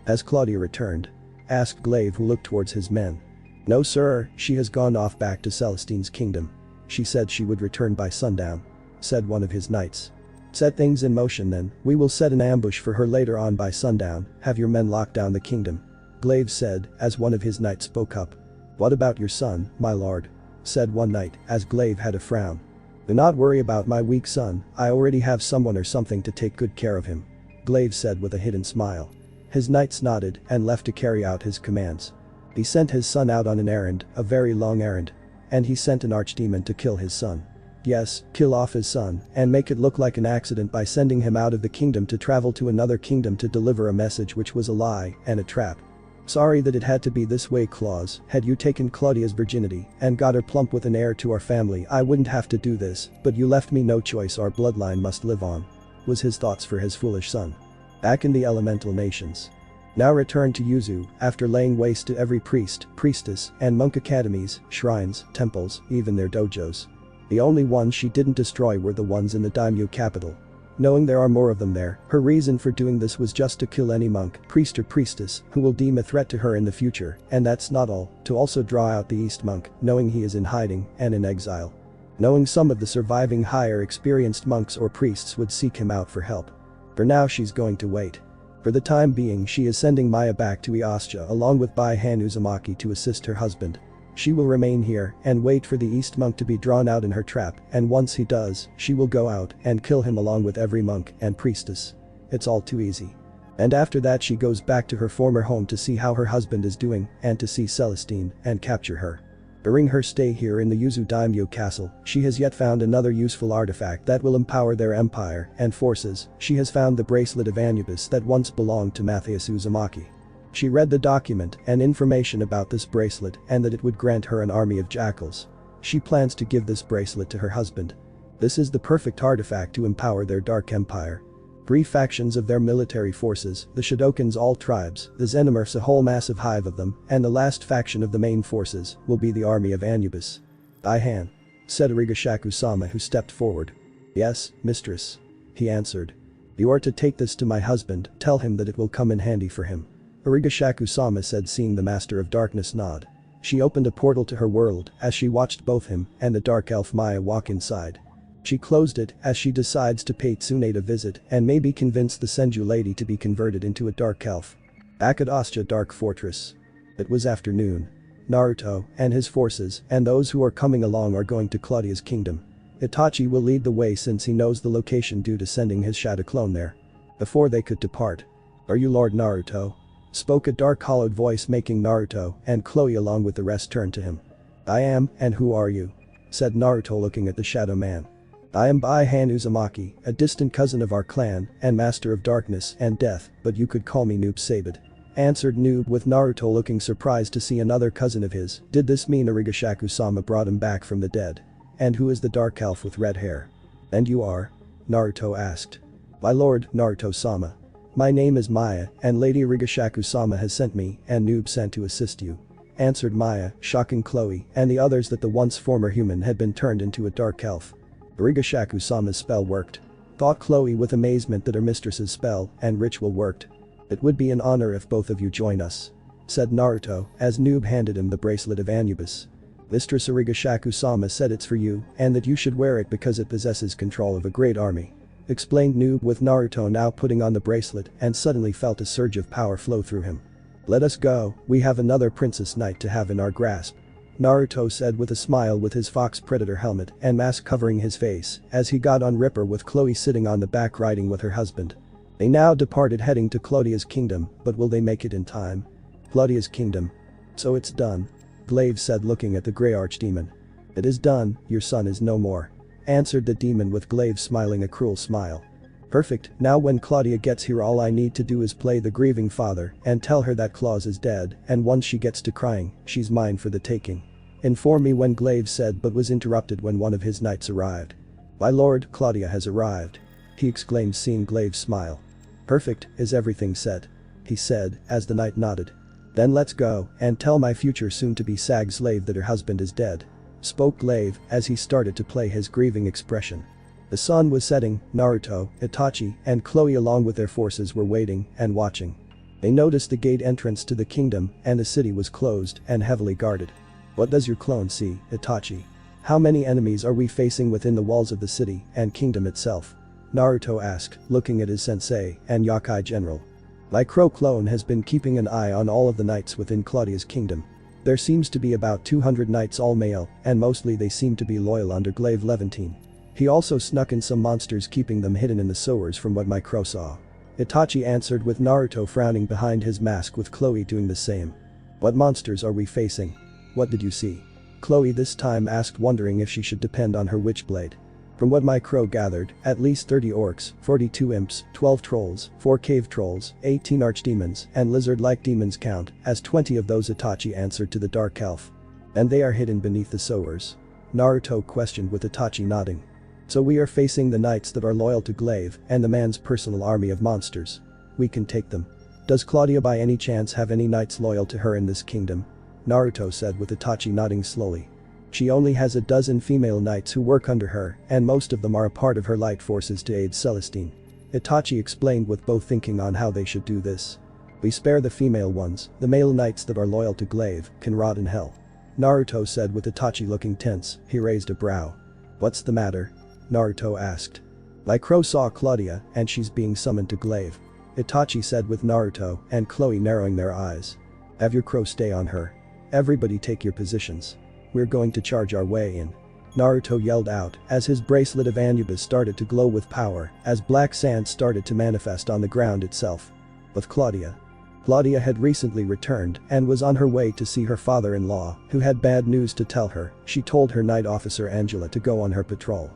A: Has Claudia returned? Asked Glaive, who looked towards his men. No sir, she has gone off back to Celestine's kingdom. She said she would return by sundown, said one of his knights. Set things in motion then, we will set an ambush for her later on by sundown, have your men lock down the kingdom, Glaive said as one of his knights spoke up. What about your son, my lord? Said one knight as Glaive had a frown. Do not worry about my weak son, I already have someone or something to take good care of him, Glaive said with a hidden smile. His knights nodded and left to carry out his commands. He sent his son out on an errand, a very long errand. And he sent an archdemon to kill his son. Yes, kill off his son and make it look like an accident by sending him out of the kingdom to travel to another kingdom to deliver a message which was a lie and a trap. Sorry that it had to be this way, Claus. Had you taken Claudia's virginity and got her plump with an heir to our family, I wouldn't have to do this, but you left me no choice, our bloodline must live on, was his thoughts for his foolish son. Back in the elemental nations. Now returned to Yuzu, after laying waste to every priest, priestess, and monk academies, shrines, temples, even their dojos. The only ones she didn't destroy were the ones in the daimyo capital. Knowing there are more of them there, her reason for doing this was just to kill any monk, priest or priestess who will deem a threat to her in the future, and that's not all, to also draw out the East monk, knowing he is in hiding and in exile. Knowing some of the surviving higher experienced monks or priests would seek him out for help. For now she's going to wait. For the time being she is sending Maya back to Iasha along with Bai Han Uzumaki to assist her husband. She will remain here and wait for the East monk to be drawn out in her trap, and once he does, she will go out and kill him along with every monk and priestess. It's all too easy. And after that she goes back to her former home to see how her husband is doing and to see Celestine and capture her. During her stay here in the Yuzu Daimyo castle, she has yet found another useful artifact that will empower their empire and forces. She has found the bracelet of Anubis that once belonged to Matthias Uzumaki. She read the document and information about this bracelet and that it would grant her an army of jackals. She plans to give this bracelet to her husband. This is the perfect artifact to empower their dark empire. 3 factions of their military forces, the Shidokins, all tribes, the Xenomorphs, a whole massive hive of them, and the last faction of the main forces will be the army of Anubis. "Ihan," said Hachishaku-sama, who stepped forward. "Yes, mistress," he answered. "You are to take this to my husband, tell him that it will come in handy for him." Hachishaku-sama said, seeing the Master of Darkness nod. She opened a portal to her world as she watched both him and the dark elf Maya walk inside. She closed it as she decides to pay Tsunade a visit and maybe convince the Senju lady to be converted into a dark elf. Back at Ostia Dark Fortress. It was afternoon. Naruto and his forces and those who are coming along are going to Claudia's kingdom. Itachi will lead the way since he knows the location due to sending his shadow clone there. Before they could depart. "Are you Lord Naruto?" spoke a dark hollowed voice, making Naruto and Chloe along with the rest turn to him. "I am, and who are you?" said Naruto, looking at the shadow man. "I am Bai Han Uzumaki, a distant cousin of our clan and master of darkness and death, but you could call me Noob Sabed," answered Noob, with Naruto looking surprised to see another cousin of his. Did this mean Origa-shaku-sama brought him back from the dead? "And who is the dark elf with red hair?" "And you are?" Naruto asked. "My lord, Naruto-sama. My name is Maya, and Lady Origa-shaku-sama has sent me and Noob sent to assist you," answered Maya, shocking Chloe and the others that the once former human had been turned into a dark elf. Origa-shaku-sama's spell worked. Thought Chloe with amazement that her mistress's spell and ritual worked. "It would be an honor if both of you join us," said Naruto as Noob handed him the bracelet of Anubis. "Mistress Origa-shaku-sama said it's for you and that you should wear it because it possesses control of a great army," explained Noob, with Naruto now putting on the bracelet and suddenly felt a surge of power flow through him. "Let us go, we have another princess knight to have in our grasp," Naruto said with a smile, with his fox predator helmet and mask covering his face as he got on Ripper with Chloe sitting on the back riding with her husband. They now departed heading to Claudia's kingdom, but will they make it in time? Claudia's kingdom. "So it's done," Glaive said, looking at the grey archdemon. "It is done, your son is no more," answered the demon, with Glaive smiling a cruel smile. "Perfect, now when Claudia gets here all I need to do is play the grieving father and tell her that Claus is dead, and once she gets to crying, she's mine for the taking. Inform me when," Glaive said, but was interrupted when one of his knights arrived. "My lord, Claudia has arrived," he exclaimed, seeing Glaive smile. "Perfect, is everything set?" he said as the knight nodded. "Then let's go and tell my future soon-to-be sag slave that her husband is dead," spoke Glaive as he started to play his grieving expression. The sun was setting. Naruto, Itachi, and Chloe along with their forces were waiting and watching. They noticed the gate entrance to the kingdom and the city was closed and heavily guarded. "What does your clone see, Itachi? How many enemies are we facing within the walls of the city and kingdom itself?" Naruto asked, looking at his sensei and Yakai general. "My crow clone has been keeping an eye on all of the knights within Claudia's kingdom. There seems to be about 200 knights, all male, and mostly they seem to be loyal under Glaive Levantine. He also snuck in some monsters, keeping them hidden in the sewers from what my crow saw," Itachi answered, with Naruto frowning behind his mask, with Chloe doing the same. "What monsters are we facing? What did you see?" Chloe this time asked, wondering if she should depend on her witchblade. "From what my crow gathered, at least 30 orcs, 42 imps, 12 trolls, 4 cave trolls, 18 archdemons, and lizard-like demons count as 20 of those," Itachi answered to the dark elf. "And they are hidden beneath the sewers?" Naruto questioned, with Itachi nodding. "So we are facing the knights that are loyal to Glaive and the man's personal army of monsters. We can take them. Does Claudia by any chance have any knights loyal to her in this kingdom?" Naruto said, with Itachi nodding slowly. "She only has a dozen female knights who work under her, and most of them are a part of her light forces to aid Celestine," Itachi explained, with both thinking on how they should do this. "We spare the female ones, the male knights that are loyal to Glaive can rot in hell," Naruto said, with Itachi looking tense. He raised a brow. "What's the matter?" Naruto asked. Like Crow saw Claudia and she's being summoned to Glaive. Itachi said with Naruto and Chloe narrowing their eyes. Have your Crow stay on her. Everybody take your positions. We're going to charge our way in. Naruto yelled out as his bracelet of Anubis started to glow with power as black sand started to manifest on the ground itself. With Claudia. Claudia had recently returned and was on her way to see her father-in-law, who had bad news to tell her. She told her night officer Angela to go on her patrol.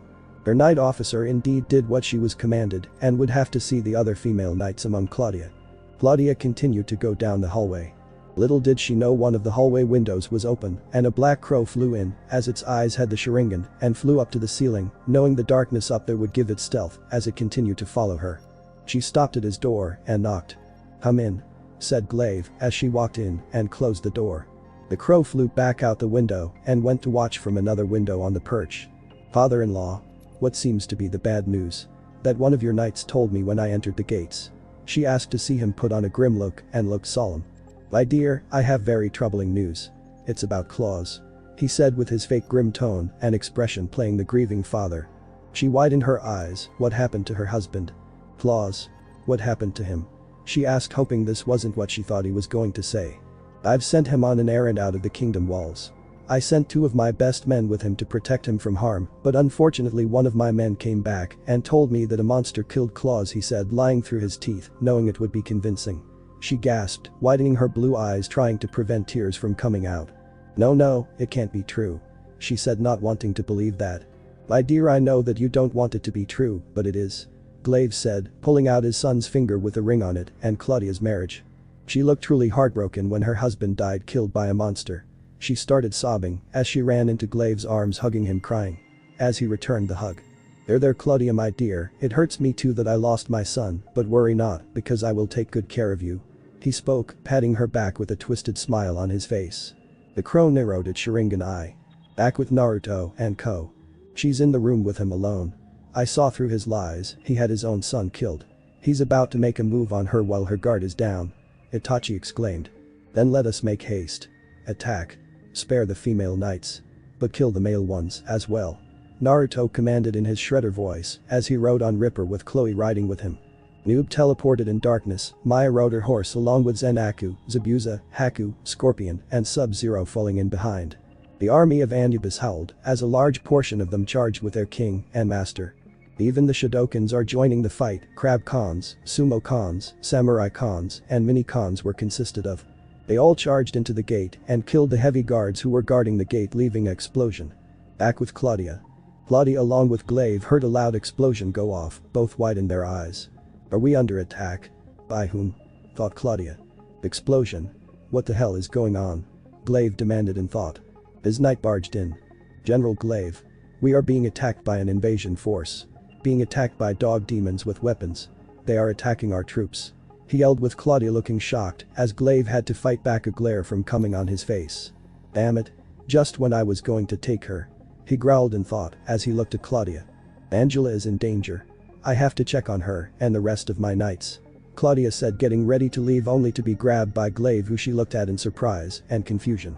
A: Her night officer indeed did what she was commanded and would have to see the other female knights among Claudia. Claudia continued to go down the hallway. Little did she know one of the hallway windows was open and a black crow flew in as its eyes had the Sharingan and flew up to the ceiling, knowing the darkness up there would give it stealth as it continued to follow her. She stopped at his door and knocked. "Come in," said Glaive as she walked in and closed the door. The crow flew back out the window and went to watch from another window on the perch. "Father-in-law, what seems to be the bad news? That one of your knights told me when I entered the gates." She asked to see him put on a grim look and looked solemn. "My dear, I have very troubling news. It's about Claus," he said with his fake grim tone and expression playing the grieving father. She widened her eyes. What happened to her husband? Claus. What happened to him? She asked, hoping this wasn't what she thought he was going to say. "I've sent him on an errand out of the kingdom walls. I sent 2 of my best men with him to protect him from harm, but unfortunately one of my men came back and told me that a monster killed Claus," he said, lying through his teeth, knowing it would be convincing. She gasped, widening her blue eyes trying to prevent tears from coming out. No, it can't be true," she said, not wanting to believe that. "My dear, I know that you don't want it to be true, but it is," Glaive said, pulling out his son's finger with a ring on it and Claudia's marriage. She looked truly heartbroken when her husband died killed by a monster. She started sobbing as she ran into Glaive's arms, hugging him, crying. As he returned the hug. There, Claudia, my dear, it hurts me too that I lost my son, but worry not, because I will take good care of you," he spoke, patting her back with a twisted smile on his face. The crow narrowed its Sharingan eye. Back with Naruto and Co. She's in the room with him alone. I saw through his lies, he had his own son killed. He's about to make a move on her while her guard is down. Itachi exclaimed. "Then let us make haste. Attack. Spare the female knights. But kill the male ones as well," Naruto commanded in his shredder voice as he rode on Ripper with Chloe riding with him. Noob teleported in darkness. Maya rode her horse along with Zenaku, Zabuza, Haku, Scorpion, and Sub-Zero falling in behind. The army of Anubis howled as a large portion of them charged with their king and master. Even the Shadokans are joining the fight. Crab Khans, Sumo Khans, Samurai Khans, and Mini Khans were consisted of. They all charged into the gate and killed the heavy guards who were guarding the gate, leaving an explosion. Back with Claudia. Claudia along with Glaive heard a loud explosion go off, both widened their eyes. "Are we under attack? By whom?" thought Claudia. "Explosion. What the hell is going on?" Glaive demanded in thought. His knight barged in. "General Glaive. We are being attacked by an invasion force. Being attacked by dog demons with weapons. They are attacking our troops," he yelled with Claudia looking shocked as Glaive had to fight back a glare from coming on his face. "Damn it. Just when I was going to take her," he growled in thought as he looked at Claudia. "Angela is in danger. I have to check on her and the rest of my knights," Claudia said, getting ready to leave only to be grabbed by Glaive, who she looked at in surprise and confusion.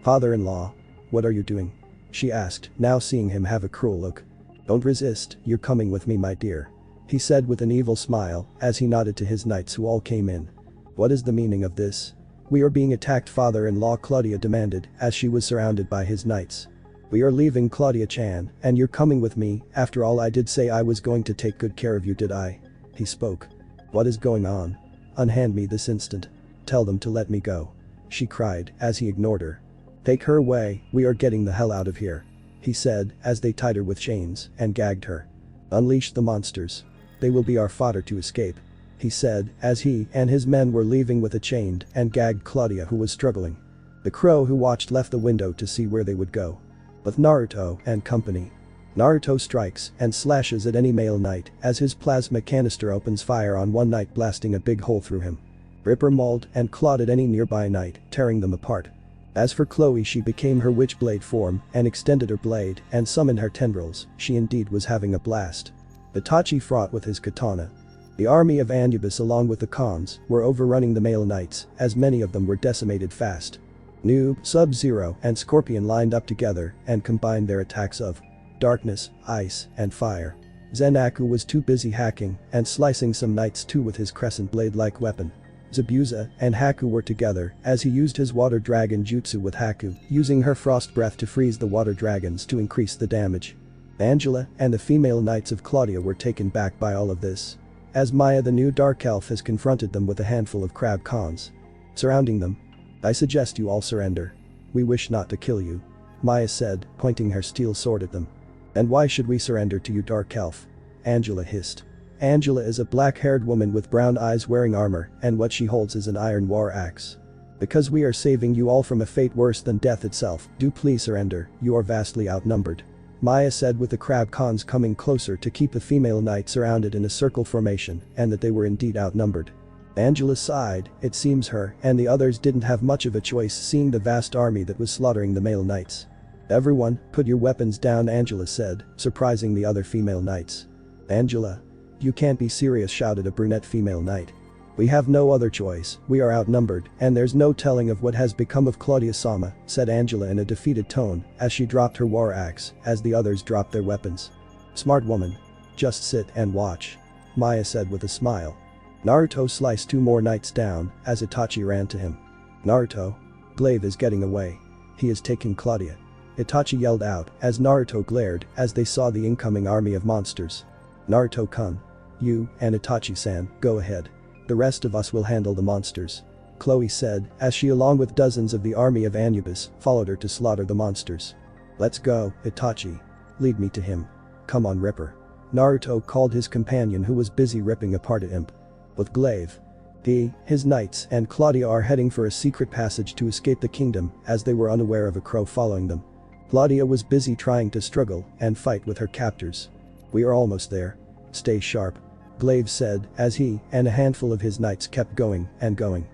A: "Father-in-law, what are you doing?" she asked, now seeing him have a cruel look. "Don't resist, you're coming with me, my dear," he said with an evil smile as he nodded to his knights who all came in. "What is the meaning of this?" "We are being attacked, father-in-law," Claudia demanded as she was surrounded by his knights. "We are leaving, Claudia-chan, and you're coming with me. After all, I did say I was going to take good care of you, did I?" he spoke. "What is going on? Unhand me this instant. Tell them to let me go," she cried as he ignored her. "Take her away, we are getting the hell out of here," he said as they tied her with chains and gagged her. "Unleash the monsters. They will be our fodder to escape," he said as he and his men were leaving with a chained and gagged Claudia, who was struggling. The crow who watched left the window to see where they would go. With Naruto and company. Naruto strikes and slashes at any male knight as his plasma canister opens fire on one knight, blasting a big hole through him. Ripper mauled and clawed at any nearby knight, tearing them apart. As for Chloe, she became her witchblade form and extended her blade and summoned her tendrils. She indeed was having a blast. Itachi fought with his katana. The army of Anubis along with the Khans were overrunning the male knights as many of them were decimated fast. Noob, Sub-Zero, and Scorpion lined up together and combined their attacks of darkness, ice, and fire. Zenaku was too busy hacking and slicing some knights too with his crescent blade-like weapon. Zabuza and Haku were together as he used his water dragon jutsu with Haku, using her frost breath to freeze the water dragons to increase the damage. Angela and the female knights of Claudia were taken back by all of this. As Maya the new dark elf has confronted them with a handful of crab cons. Surrounding them. I suggest you all surrender. We wish not to kill you. Maya said, pointing her steel sword at them. And why should we surrender to you, dark elf? Angela hissed. Angela is a black-haired woman with brown eyes wearing armor, and what she holds is an iron war axe. Because we are saving you all from a fate worse than death itself, do please surrender, you are vastly outnumbered. Maya said with the crab cons coming closer to keep the female knight surrounded in a circle formation, and that they were indeed outnumbered. Angela sighed, it seems her and the others didn't have much of a choice seeing the vast army that was slaughtering the male knights. Everyone, put your weapons down, Angela said, surprising the other female knights. Angela. You can't be serious, shouted a brunette female knight. We have no other choice, we are outnumbered, and there's no telling of what has become of Claudia-sama, said Angela in a defeated tone, as she dropped her war axe, as the others dropped their weapons. Smart woman. Just sit and watch. Maya said with a smile. Naruto sliced 2 more knights down, as Itachi ran to him. Naruto. Glaive is getting away. He is taking Claudia. Itachi yelled out, as Naruto glared, as they saw the incoming army of monsters. Naruto-kun. You and Itachi-san, go ahead. The rest of us will handle the monsters. Chloe said, as she along with dozens of the army of Anubis, followed her to slaughter the monsters. Let's go, Itachi. Lead me to him. Come on, Ripper. Naruto called his companion who was busy ripping apart a imp. With Glaive. His knights and Claudia are heading for a secret passage to escape the kingdom, as they were unaware of a crow following them. Claudia was busy trying to struggle and fight with her captors. We are almost there. Stay sharp. Glaive said, as he and a handful of his knights kept going and going.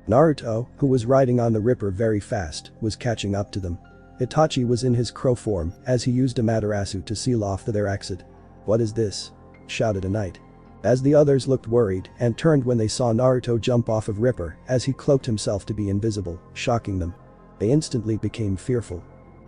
A: Naruto, who was riding on the Ripper very fast, was catching up to them. Itachi was in his crow form, as he used Amaterasu to seal off their exit. What is this? Shouted a knight. As the others looked worried and turned when they saw Naruto jump off of Ripper, as he cloaked himself to be invisible, shocking them. They instantly became fearful.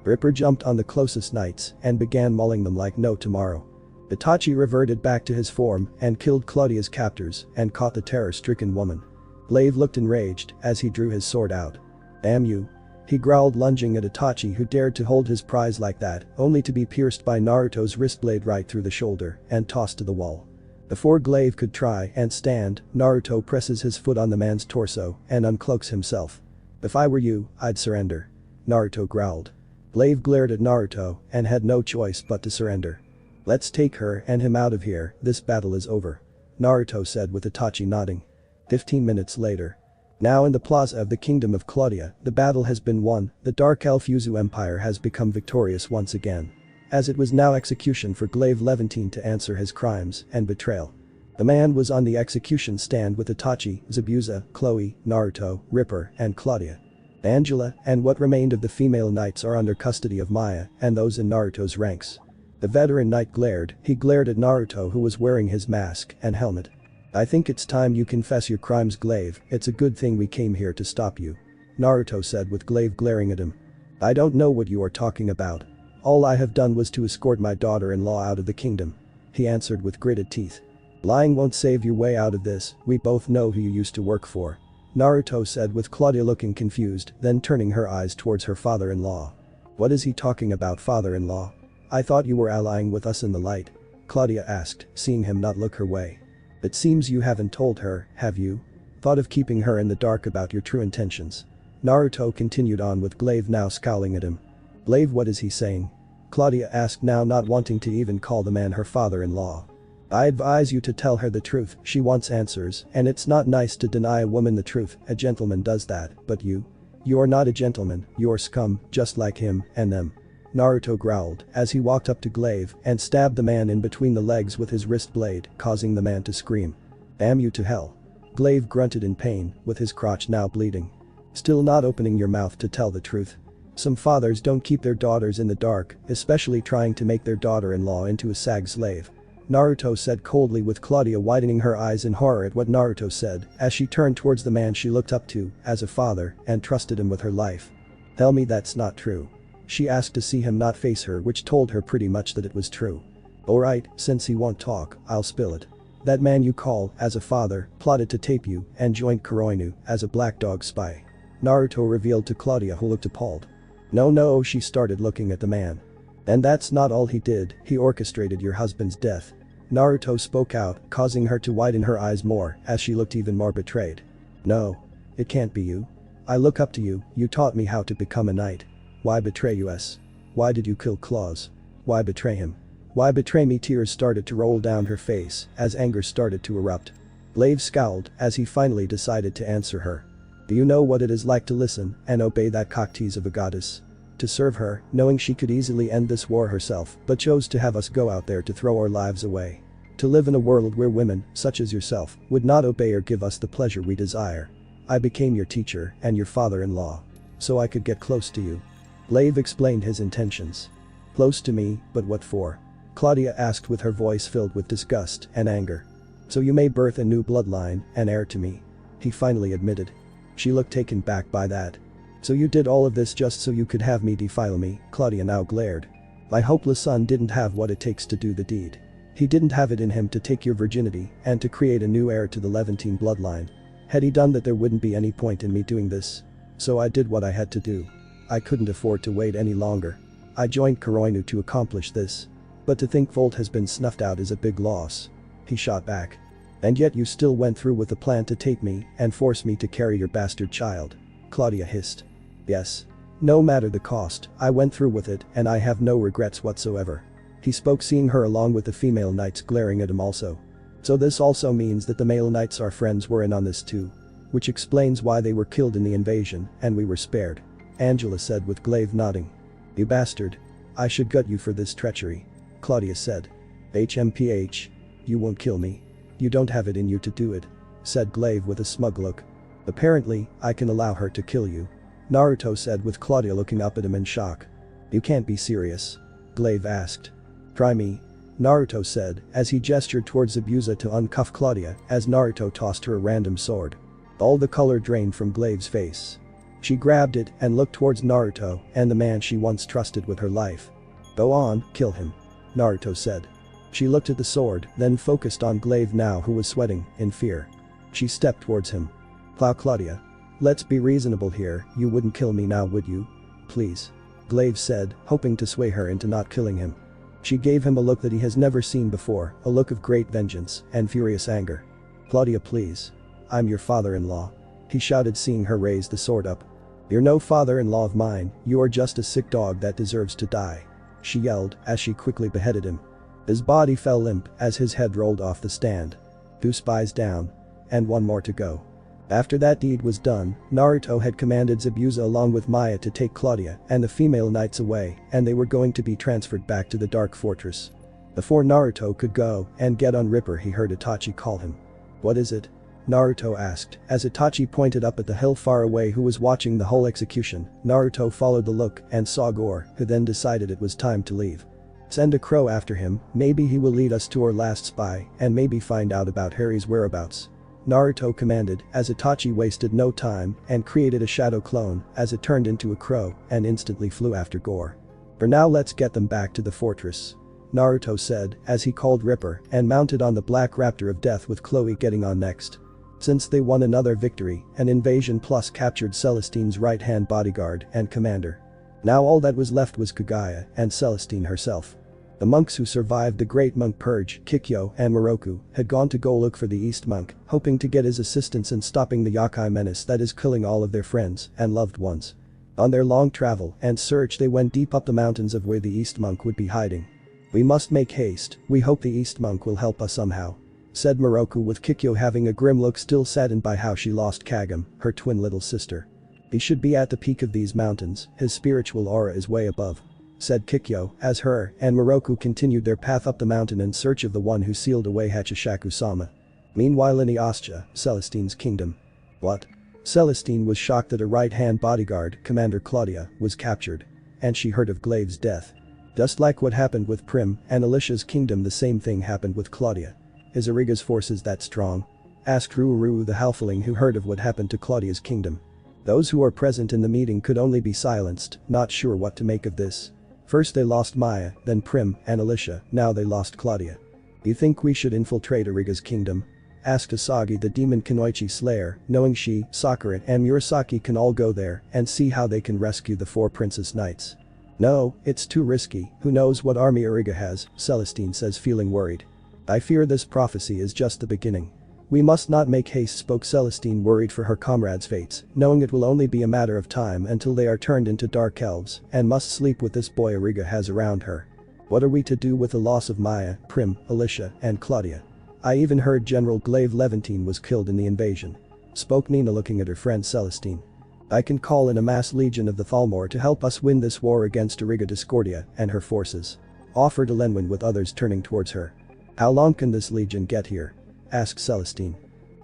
A: Ripper jumped on the closest knights and began mauling them like no tomorrow. Itachi reverted back to his form and killed Claudia's captors and caught the terror-stricken woman. Glaive looked enraged as he drew his sword out. Damn you. He growled, lunging at Itachi, who dared to hold his prize like that, only to be pierced by Naruto's wrist blade right through the shoulder and tossed to the wall. Before Glaive could try and stand, Naruto presses his foot on the man's torso and uncloaks himself. If I were you, I'd surrender. Naruto growled. Glaive glared at Naruto and had no choice but to surrender. Let's take her and him out of here, this battle is over. Naruto said with Itachi nodding. 15 minutes later. Now in the plaza of the kingdom of Claudia, the battle has been won, the Dark Elf Yuzu Empire has become victorious once again. As it was now execution for Glaive Levantine to answer his crimes and betrayal. The man was on the execution stand with Itachi, Zabuza, Chloe, Naruto, Ripper, and Claudia. Angela and what remained of the female knights are under custody of Maya and those in Naruto's ranks. The veteran knight glared, he glared at Naruto, who was wearing his mask and helmet. I think it's time you confess your crimes, Glaive, it's a good thing we came here to stop you. Naruto said with Glaive glaring at him. I don't know what you are talking about. All I have done was to escort my daughter-in-law out of the kingdom. He answered with gritted teeth. Lying won't save your way out of this, we both know who you used to work for. Naruto said with Claudia looking confused, then turning her eyes towards her father-in-law. What is he talking about, father-in-law? I thought you were allying with us in the light. Claudia asked, seeing him not look her way. It seems you haven't told her, have you? Thought of keeping her in the dark about your true intentions. Naruto continued on with Glaive now scowling at him. Glaive, what is he saying? Claudia asked, now not wanting to even call the man her father-in-law. I advise you to tell her the truth, she wants answers, and it's not nice to deny a woman the truth, a gentleman does that, but you? You're not a gentleman, you're scum, just like him and them. Naruto growled as he walked up to Glaive and stabbed the man in between the legs with his wrist blade, causing the man to scream. Damn you to hell. Glaive grunted in pain, with his crotch now bleeding. Still not opening your mouth to tell the truth. Some fathers don't keep their daughters in the dark, especially trying to make their daughter-in-law into a sag slave. Naruto said coldly, with Claudia widening her eyes in horror at what Naruto said as she turned towards the man she looked up to as a father and trusted him with her life. Tell me that's not true. She asked to see him not face her, which told her pretty much that it was true. Alright, since he won't talk, I'll spill it. That man you call as a father plotted to tape you and joined Kuroinu as a black dog spy. Naruto revealed to Claudia, who looked appalled. No, she started looking at the man. And that's not all he did, he orchestrated your husband's death. Naruto spoke out, causing her to widen her eyes more as she looked even more betrayed. No. It can't be you. I look up to you, you taught me how to become a knight. Why betray us? Why did you kill Claus? Why betray him? Why betray me? Tears started to roll down her face as anger started to erupt. Glaive scowled as he finally decided to answer her. Do you know what it is like to listen and obey that cocktease of a goddess? To serve her, knowing she could easily end this war herself, but chose to have us go out there to throw our lives away. To live in a world where women, such as yourself, would not obey or give us the pleasure we desire. I became your teacher and your father-in-law. So I could get close to you. Glaive explained his intentions. Close to me, but what for? Claudia asked with her voice filled with disgust and anger. So you may birth a new bloodline and heir to me. He finally admitted. She looked taken back by that. So you did all of this just so you could have me defile me? Claudia now glared. My hopeless son didn't have what it takes to do the deed. He didn't have it in him to take your virginity and to create a new heir to the Levantine bloodline. Had he done that, there wouldn't be any point in me doing this. So I did what I had to do. I couldn't afford to wait any longer. I joined Kuroinu to accomplish this. But to think Volt has been snuffed out is a big loss. He shot back. And yet you still went through with the plan to tape me and force me to carry your bastard child. Claudia hissed. Yes. No matter the cost, I went through with it and I have no regrets whatsoever. He spoke, seeing her along with the female knights glaring at him also. So this also means that the male knights our friends were in on this too. Which explains why they were killed in the invasion and we were spared. Angela said with Glaive nodding. You bastard. I should gut you for this treachery. Claudia said. HMPH. You won't kill me. You don't have it in you to do it. Said Glaive with a smug look. Apparently, I can allow her to kill you. Naruto said with Claudia looking up at him in shock. You can't be serious. Glaive asked. Try me. Naruto said as he gestured towards Zabuza to uncuff Claudia as Naruto tossed her a random sword. All the color drained from Glaive's face. She grabbed it and looked towards Naruto and the man she once trusted with her life. Go on, kill him. Naruto said. She looked at the sword, then focused on Glaive now, who was sweating in fear. She stepped towards him. Claudia. Let's be reasonable here, you wouldn't kill me now, would you? Please. Glaive said, hoping to sway her into not killing him. She gave him a look that he has never seen before, a look of great vengeance and furious anger. Claudia, please. I'm your father-in-law. He shouted, seeing her raise the sword up. You're no father-in-law of mine, you are just a sick dog that deserves to die. She yelled as she quickly beheaded him. His body fell limp as his head rolled off the stand. 2 spies down. And 1 more to go. After that deed was done, Naruto had commanded Zabuza along with Maya to take Claudia and the female knights away, and they were going to be transferred back to the Dark Fortress. Before Naruto could go and get on Ripper, he heard Itachi call him. What is it? Naruto asked as Itachi pointed up at the hill far away, who was watching the whole execution. Naruto followed the look and saw Gore, who then decided it was time to leave. Send a crow after him, maybe he will lead us to our last spy and maybe find out about Harry's whereabouts. Naruto commanded as Itachi wasted no time and created a shadow clone as it turned into a crow and instantly flew after Gore. For now, let's get them back to the fortress. Naruto said as he called Ripper and mounted on the Black Raptor of Death, with Chloe getting on next. Since they won another victory, an invasion plus captured Celestine's right-hand bodyguard and commander. Now all that was left was Kagaya and Celestine herself. The monks who survived the Great Monk Purge, Kikyo and Moroku, had gone to go look for the East Monk, hoping to get his assistance in stopping the Yokai menace that is killing all of their friends and loved ones. On their long travel and search, they went deep up the mountains of where the East Monk would be hiding. We must make haste, we hope the East Monk will help us somehow. Said Moroku, with Kikyo having a grim look, still saddened by how she lost Kagam, her twin little sister. He should be at the peak of these mountains, his spiritual aura is way above. Said Kikyo as her and Moroku continued their path up the mountain in search of the one who sealed away Hachishaku-sama. Meanwhile in Iastia, Celestine's kingdom. What? Celestine was shocked that her right-hand bodyguard, Commander Claudia, was captured. And she heard of Glaive's death. Just like what happened with Prim and Alicia's kingdom, the same thing happened with Claudia. Is Origa's forces that strong? Asked Ruru the halfling, who heard of what happened to Claudia's kingdom. Those who were present in the meeting could only be silenced, not sure what to make of this. First they lost Maya, then Prim and Alicia, now they lost Claudia. You think we should infiltrate Origa's kingdom? Asked Asagi the demon Kunoichi Slayer, knowing she, Sakura and Murasaki can all go there and see how they can rescue the 4 princess knights. No, it's too risky, who knows what army Origa has, Celestine says feeling worried. I fear this prophecy is just the beginning. We must not make haste, spoke Celestine, worried for her comrades' fates, knowing it will only be a matter of time until they are turned into dark elves and must sleep with this boy Origa has around her. What are we to do with the loss of Maya, Prim, Alicia and Claudia? I even heard General Glaive Levantine was killed in the invasion. Spoke Nina, looking at her friend Celestine. I can call in a mass legion of the Thalmor to help us win this war against Origa Discordia and her forces. Offered Elenwen, with others turning towards her. How long can this legion get here? Asked Celestine.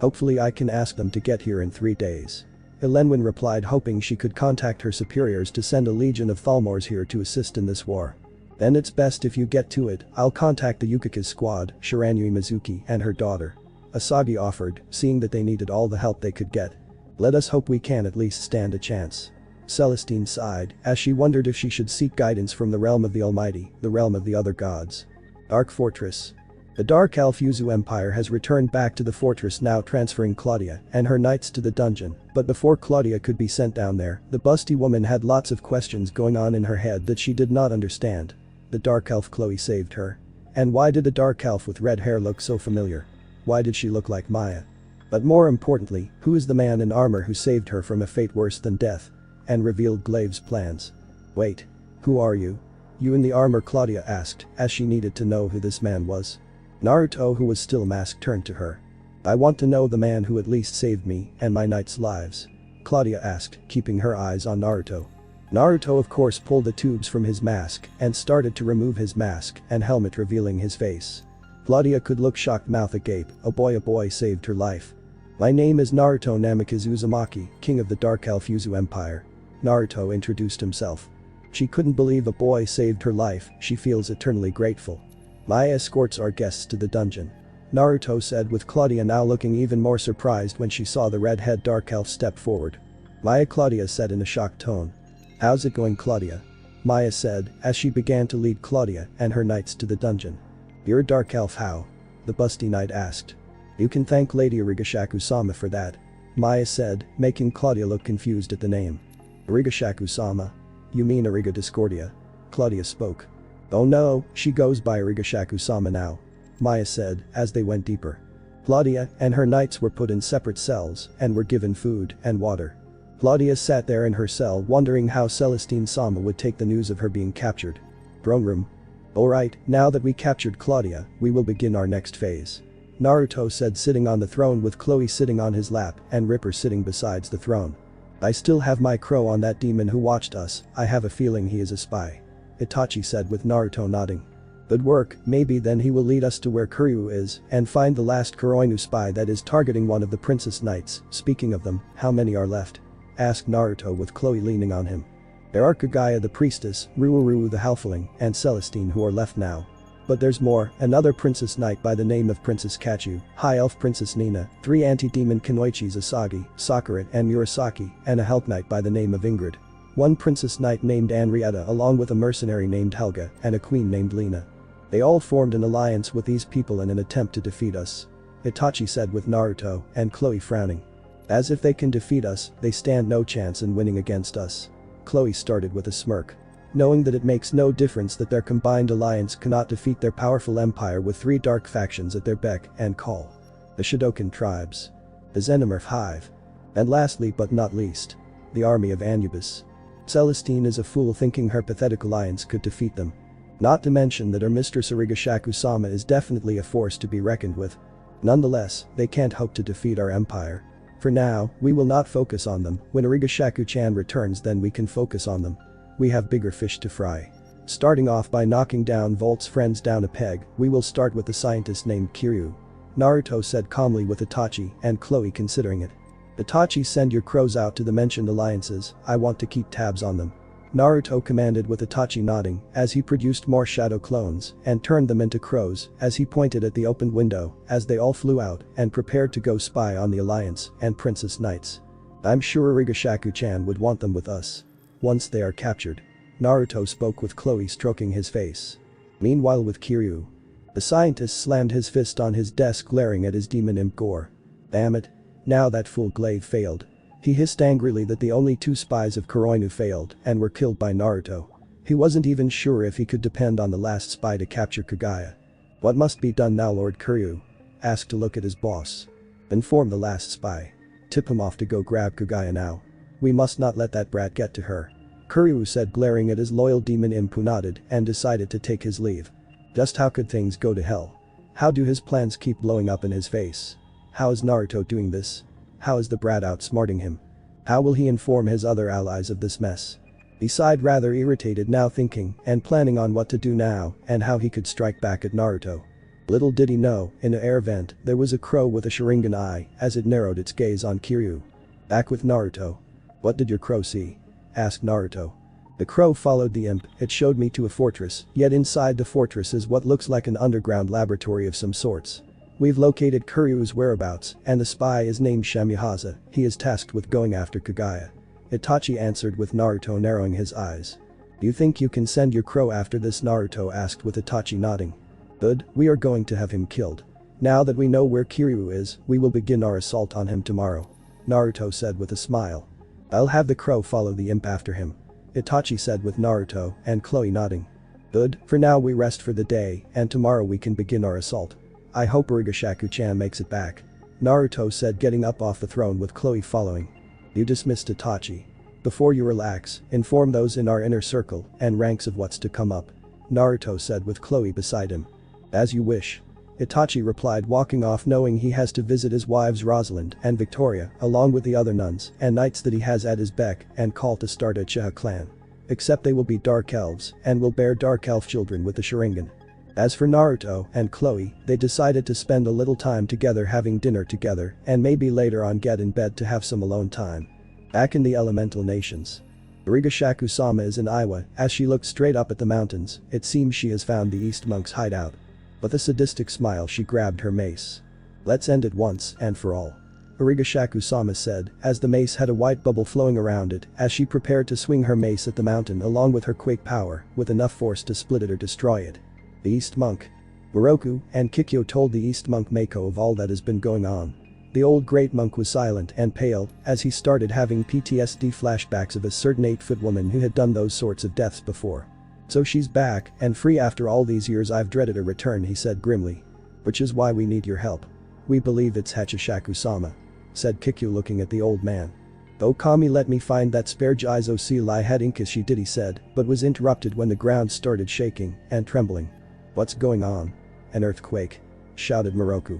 A: Hopefully I can ask them to get here in 3 days. Elenwen replied, hoping she could contact her superiors to send a legion of Thalmors here to assist in this war. Then it's best if you get to it, I'll contact the Yukika's squad, Shiranui Mizuki and her daughter. Asagi offered, seeing that they needed all the help they could get. Let us hope we can at least stand a chance. Celestine sighed, as she wondered if she should seek guidance from the realm of the Almighty, the realm of the other gods. Dark Fortress. The Dark Elf Yuzu Empire has returned back to the fortress, now transferring Claudia and her knights to the dungeon, but before Claudia could be sent down there, the busty woman had lots of questions going on in her head that she did not understand. The Dark Elf Chloe saved her. And why did the Dark Elf with red hair look so familiar? Why did she look like Maya? But more importantly, who is the man in armor who saved her from a fate worse than death? And revealed Glaive's plans. Wait. Who are you? You in the armor, Claudia asked, as she needed to know who this man was. Naruto, who was still masked, turned to her. I want to know the man who at least saved me and my knights' lives. Claudia asked, keeping her eyes on Naruto. Naruto of course pulled the tubes from his mask and started to remove his mask and helmet, revealing his face. Claudia could look shocked, mouth agape. A boy saved her life. My name is Naruto Namikaze Uzumaki, king of the Dark Elf Yuzu Empire. Naruto introduced himself. She couldn't believe a boy saved her life, she feels eternally grateful. Maya escorts our guests to the dungeon. Naruto said, with Claudia now looking even more surprised when she saw the red-head Dark Elf step forward. Maya, Claudia said in a shocked tone. How's it going, Claudia? Maya said, as she began to lead Claudia and her knights to the dungeon. You're a Dark Elf, how? The busty knight asked. You can thank Lady Hachishaku-sama for that. Maya said, making Claudia look confused at the name. Hachishaku-sama? You mean Origa Discordia? Claudia spoke. Oh no, she goes by Hachishaku-sama now. Maya said, as they went deeper. Claudia and her knights were put in separate cells and were given food and water. Claudia sat there in her cell, wondering how Celestine-sama would take the news of her being captured. Throne room. Alright, now that we captured Claudia, we will begin our next phase. Naruto said, sitting on the throne with Chloe sitting on his lap and Ripper sitting besides the throne. I still have my crow on that demon who watched us, I have a feeling he is a spy. Itachi said, with Naruto nodding. Good work, maybe then he will lead us to where Kiryu is and find the last Kuroinu spy that is targeting one of the princess knights. Speaking of them, how many are left? Asked Naruto, with Chloe leaning on him. There are Kagaya the priestess, Ruuru the halfling, and Celestine who are left now. But there's more, another princess knight by the name of Princess Kachu, High Elf Princess Nina, 3 anti-demon Kunoichis Asagi, Sakura and Murasaki, and a help knight by the name of Ingrid. 1 princess knight named Anrietta, along with a mercenary named Helga and a queen named Lena. They all formed an alliance with these people in an attempt to defeat us. Itachi said, with Naruto and Chloe frowning. As if they can defeat us, they stand no chance in winning against us. Chloe started with a smirk. Knowing that it makes no difference that their combined alliance cannot defeat their powerful empire with 3 dark factions at their beck and call. The Shidokan tribes. The Xenomorph Hive. And lastly but not least, the army of Anubis. Celestine is a fool thinking her pathetic alliance could defeat them. Not to mention that her mistress Hachishaku-sama is definitely a force to be reckoned with. Nonetheless, they can't hope to defeat our empire. For now, we will not focus on them. When Origa-shaku-chan returns, then we can focus on them. We have bigger fish to fry. Starting off by knocking down Volt's friends down a peg, we will start with the scientist named Kiryu. Naruto said calmly, with Itachi and Chloe considering it. Itachi, send your crows out to the mentioned alliances, I want to keep tabs on them. Naruto commanded, with Itachi nodding as he produced more shadow clones and turned them into crows as he pointed at the opened window as they all flew out and prepared to go spy on the alliance and princess knights. I'm sure Origa-shaku-chan would want them with us. Once they are captured. Naruto spoke with Chloe stroking his face. Meanwhile with Kiryu. The scientist slammed his fist on his desk glaring at his demon imp Gore. Damn it. Now that fool Glaive failed. He hissed angrily that the only 2 spies of Kuroinu failed and were killed by Naruto. He wasn't even sure if he could depend on the last spy to capture Kagaya. What must be done now, Lord Kiryu? Asked to look at his boss. Inform the last spy. Tip him off to go grab Kagaya now. We must not let that brat get to her. Kiryu said glaring at his loyal demon imp who nodded and decided to take his leave. Just how could things go to hell? How do his plans keep blowing up in his face? How is Naruto doing this? How is the brat outsmarting him? How will he inform his other allies of this mess? He sighed rather irritated now thinking and planning on what to do now and how he could strike back at Naruto. Little did he know, in an air vent, there was a crow with a Sharingan eye as it narrowed its gaze on Kiryu. Back with Naruto. What did your crow see? Asked Naruto. The crow followed the imp, it showed me to a fortress, yet inside the fortress is what looks like an underground laboratory of some sorts. We've located Kiryu's whereabouts, and the spy is named Shamihaza, he is tasked with going after Kagaya. Itachi answered with Naruto narrowing his eyes. Do you think you can send your crow after this? Naruto asked with Itachi nodding. Good, we are going to have him killed. Now that we know where Kiryu is, we will begin our assault on him tomorrow. Naruto said with a smile. I'll have the crow follow the imp after him. Itachi said with Naruto and Chloe nodding. Good, for now we rest for the day and tomorrow we can begin our assault. I hope Hachishaku-chan makes it back. Naruto said getting up off the throne with Chloe following. You dismissed Itachi. Before you relax, inform those in our inner circle and ranks of what's to come up. Naruto said with Chloe beside him. As you wish. Itachi replied walking off knowing he has to visit his wives Rosalind and Victoria along with the other nuns and knights that he has at his beck and call to start a Uchiha clan. Except they will be dark elves and will bear dark elf children with the Sharingan. As for Naruto and Chloe, they decided to spend a little time together having dinner together and maybe later on get in bed to have some alone time. Back in the elemental nations. Hachishaku-sama is in Iwa as she looks straight up at the mountains, it seems she has found the East Monk's hideout. With a sadistic smile she grabbed her mace. Let's end it once and for all. Hachishaku-sama said as the mace had a white bubble flowing around it as she prepared to swing her mace at the mountain along with her quake power with enough force to split it or destroy it. The East Monk. Moroku and Kikyo told the East Monk Mako of all that has been going on. The old great monk was silent and pale as he started having PTSD flashbacks of a certain 8-foot woman who had done those sorts of deaths before. So she's back and free after all these years. I've dreaded her return, he said grimly. Which is why we need your help. We believe it's Hachishaku-sama. Said Kikyo looking at the old man. Oh Kami, let me find that spare Jizo seal I had ink as she did, he said, but was interrupted when the ground started shaking and trembling. What's going on? An earthquake? Shouted Moroku.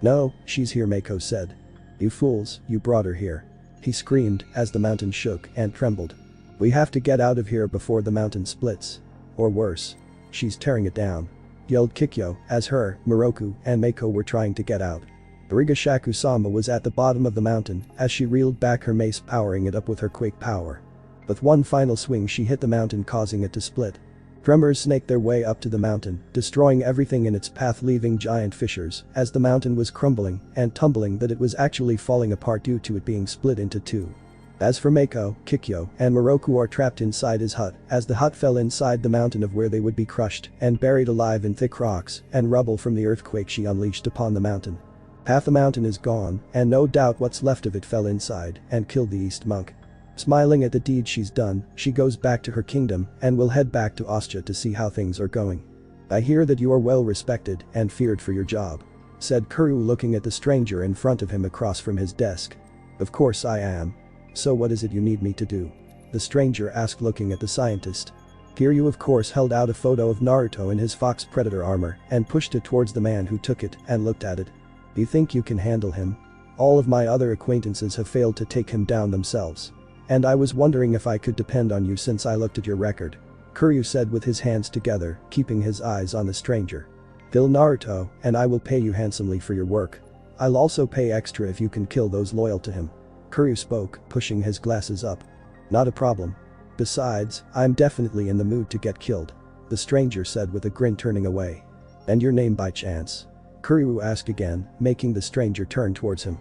A: No, she's here, Mako said. You fools, you brought her here. He screamed as the mountain shook and trembled. We have to get out of here before the mountain splits. Or worse. She's tearing it down. Yelled Kikyo as her, Moroku, and Mako were trying to get out. Hachishaku-sama was at the bottom of the mountain as she reeled back her mace powering it up with her quake power. With one final swing she hit the mountain causing it to split. Tremors snaked their way up to the mountain, destroying everything in its path leaving giant fissures as the mountain was crumbling and tumbling that it was actually falling apart due to it being split into two. As for Mako, Kikyo, and Moroku are trapped inside his hut as the hut fell inside the mountain of where they would be crushed and buried alive in thick rocks and rubble from the earthquake she unleashed upon the mountain. Half the mountain is gone and no doubt what's left of it fell inside and killed the East Monk. Smiling at the deed she's done, she goes back to her kingdom and will head back to Ostia to see how things are going. I hear that you are well respected and feared for your job. Said Kiryu looking at the stranger in front of him across from his desk. Of course I am. So what is it you need me to do? The stranger asked looking at the scientist. Kiryu of course held out a photo of Naruto in his fox predator armor and pushed it towards the man who took it and looked at it. Do you think you can handle him? All of my other acquaintances have failed to take him down themselves. And I was wondering if I could depend on you since I looked at your record. Kiryu said with his hands together, keeping his eyes on the stranger. Kill Naruto, and I will pay you handsomely for your work. I'll also pay extra if you can kill those loyal to him. Kiryu spoke, pushing his glasses up. Not a problem. Besides, I'm definitely in the mood to get killed. The stranger said with a grin turning away. And your name by chance? Kiryu asked again, making the stranger turn towards him.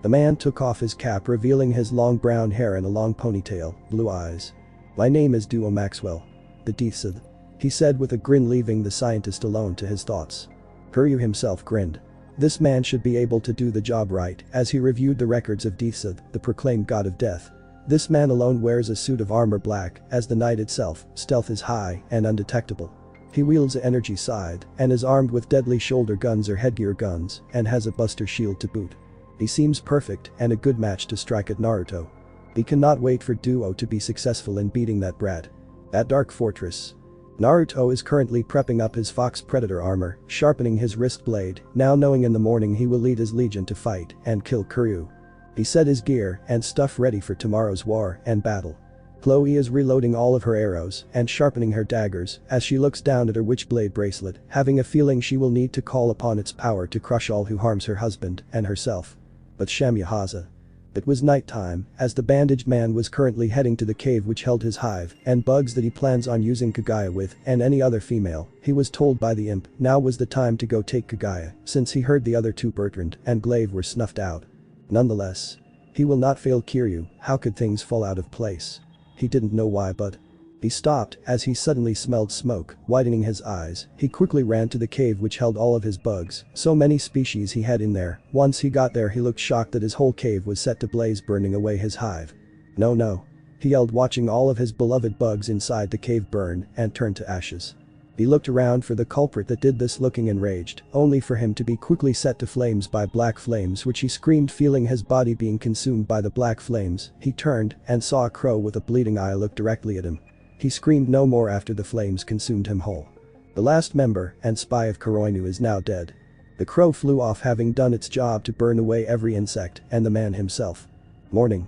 A: The man took off his cap revealing his long brown hair and a long ponytail, blue eyes. My name is Duo Maxwell. the Death. He said with a grin, leaving the scientist alone to his thoughts. Kuryu himself grinned. This man should be able to do the job right, as he reviewed the records of Death, the proclaimed god of death. This man alone wears a suit of armor black, as the night itself, stealth is high and undetectable. He wields an energy scythe and is armed with deadly shoulder guns or headgear guns and has a buster shield to boot. He seems perfect and a good match to strike at Naruto. He cannot wait for Duo to be successful in beating that brat. At Dark Fortress, Naruto is currently prepping up his Fox Predator armor, sharpening his wrist blade, now knowing in the morning he will lead his legion to fight and kill Kuryu. He set his gear and stuff ready for tomorrow's war and battle. Chloe is reloading all of her arrows and sharpening her daggers as she looks down at her witchblade bracelet, having a feeling she will need to call upon its power to crush all who harms her husband and herself. But Shamyahaza. It was nighttime, as the bandaged man was currently heading to the cave which held his hive and bugs that he plans on using Kagaya with and any other female. He was told by the imp now was the time to go take Kagaya, since he heard the other two, Bertrand and Glaive, were snuffed out. Nonetheless, he will not fail Kiryu. How could things fall out of place? He didn't know why, but he stopped as he suddenly smelled smoke. Widening his eyes, he quickly ran to the cave which held all of his bugs, so many species he had in there. Once he got there, he looked shocked that his whole cave was set to blaze, burning away his hive. No, he yelled, watching all of his beloved bugs inside the cave burn and turn to ashes. He looked around for the culprit that did this, looking enraged, only for him to be quickly set to flames by black flames, which he screamed, feeling his body being consumed by the black flames. He turned and saw a crow with a bleeding eye look directly at him. He screamed no more after the flames consumed him whole. The last member and spy of Koroinu is now dead. The crow flew off, having done its job to burn away every insect and the man himself. Morning.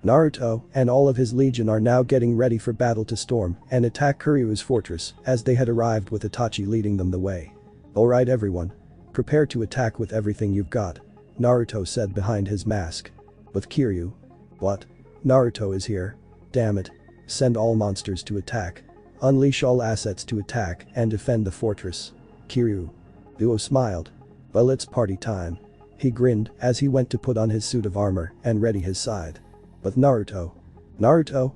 A: Naruto and all of his legion are now getting ready for battle to storm and attack Kuryu's fortress, as they had arrived with Itachi leading them the way. Alright everyone. Prepare to attack with everything you've got, Naruto said behind his mask. With Kiryu? What? Naruto is here. Damn it. Send all monsters to attack. Unleash all assets to attack and defend the fortress. Kiryu. Duo smiled. Well, it's party time. He grinned as he went to put on his suit of armor and ready his scythe. But Naruto,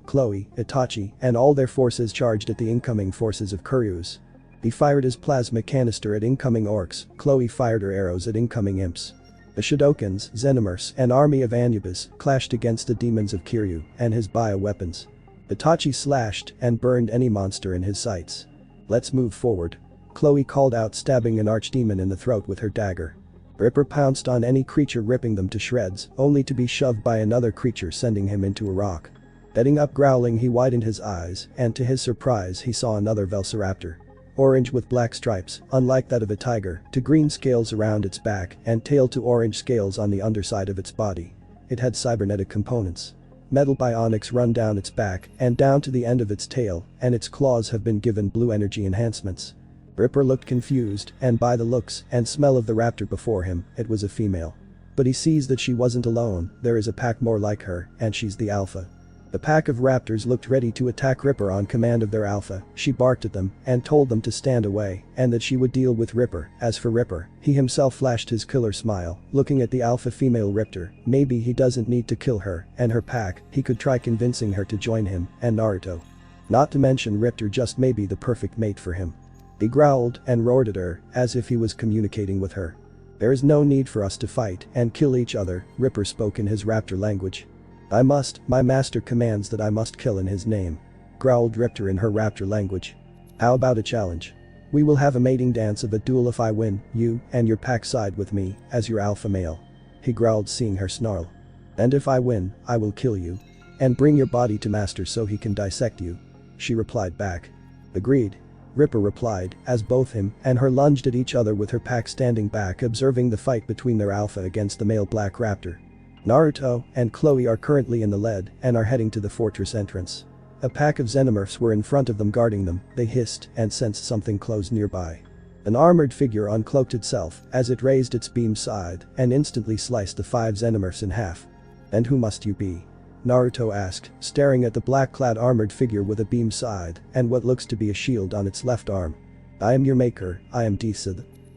A: Chloe, Itachi and all their forces charged at the incoming forces of Kuryu's. He fired his plasma canister at incoming orcs. Chloe fired her arrows at incoming imps. The Shidokins, Xenomorphs and army of Anubis clashed against the demons of Kiryu and his bioweapons. Itachi slashed and burned any monster in his sights. Let's move forward, Chloe called out, stabbing an archdemon in the throat with her dagger. Ripper pounced on any creature, ripping them to shreds, only to be shoved by another creature, sending him into a rock. Heading up growling, he widened his eyes and to his surprise he saw another Velociraptor. Orange with black stripes, unlike that of a tiger, to green scales around its back and tail to orange scales on the underside of its body. It had cybernetic components. Metal bionics run down its back and down to the end of its tail, and its claws have been given blue energy enhancements. Ripper looked confused, and by the looks and smell of the raptor before him, it was a female. But he sees that she wasn't alone. There is a pack more like her, and she's the alpha. The pack of raptors looked ready to attack Ripper on command of their alpha. She barked at them and told them to stand away and that she would deal with Ripper. As for Ripper, he himself flashed his killer smile, looking at the alpha female Riptor. Maybe he doesn't need to kill her and her pack. He could try convincing her to join him and Naruto. Not to mention Riptor just may be the perfect mate for him. He growled and roared at her as if he was communicating with her. There is no need for us to fight and kill each other, Ripper spoke in his raptor language. My master commands that I must kill in his name, growled Riptor in her raptor language. How about a challenge? We will have a mating dance of a duel. If I win, you and your pack side with me as your alpha male, he growled, seeing her snarl. And if I win, I will kill you and bring your body to master so he can dissect you, she replied back. Agreed, Ripper replied as both him and her lunged at each other, with her pack standing back observing the fight between their alpha against the male black raptor. Naruto and Chloe are currently in the lead and are heading to the fortress entrance. A pack of Xenomorphs were in front of them, guarding them. They hissed and sensed something close nearby. An armored figure uncloaked itself as it raised its beam side and instantly sliced the 5 Xenomorphs in half. And who must you be? Naruto asked, staring at the black-clad armored figure with a beam side and what looks to be a shield on its left arm. I am your maker, I am Death,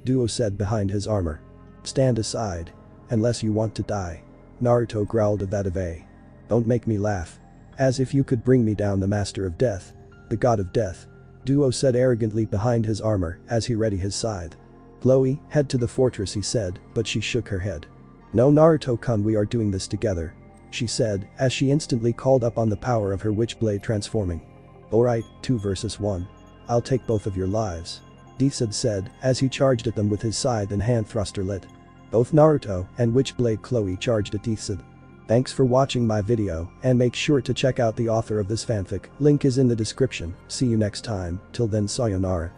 A: Duo said behind his armor. Stand aside. Unless you want to die, Naruto growled at that of A. Don't make me laugh. As if you could bring me down, the master of death. The god of death. Duo said arrogantly behind his armor as he readied his scythe. Chloe, head to the fortress, he said, but she shook her head. No, Naruto-kun, we are doing this together, she said as she instantly called up on the power of her witchblade transforming. Alright, 2 versus 1. I'll take both of your lives, Deathsad said as he charged at them with his scythe and hand thruster lit. Both Naruto and witchblade Chloe charged at Deathsad. Thanks for watching my video and make sure to check out the author of this fanfic, link is in the description. See you next time, till then sayonara.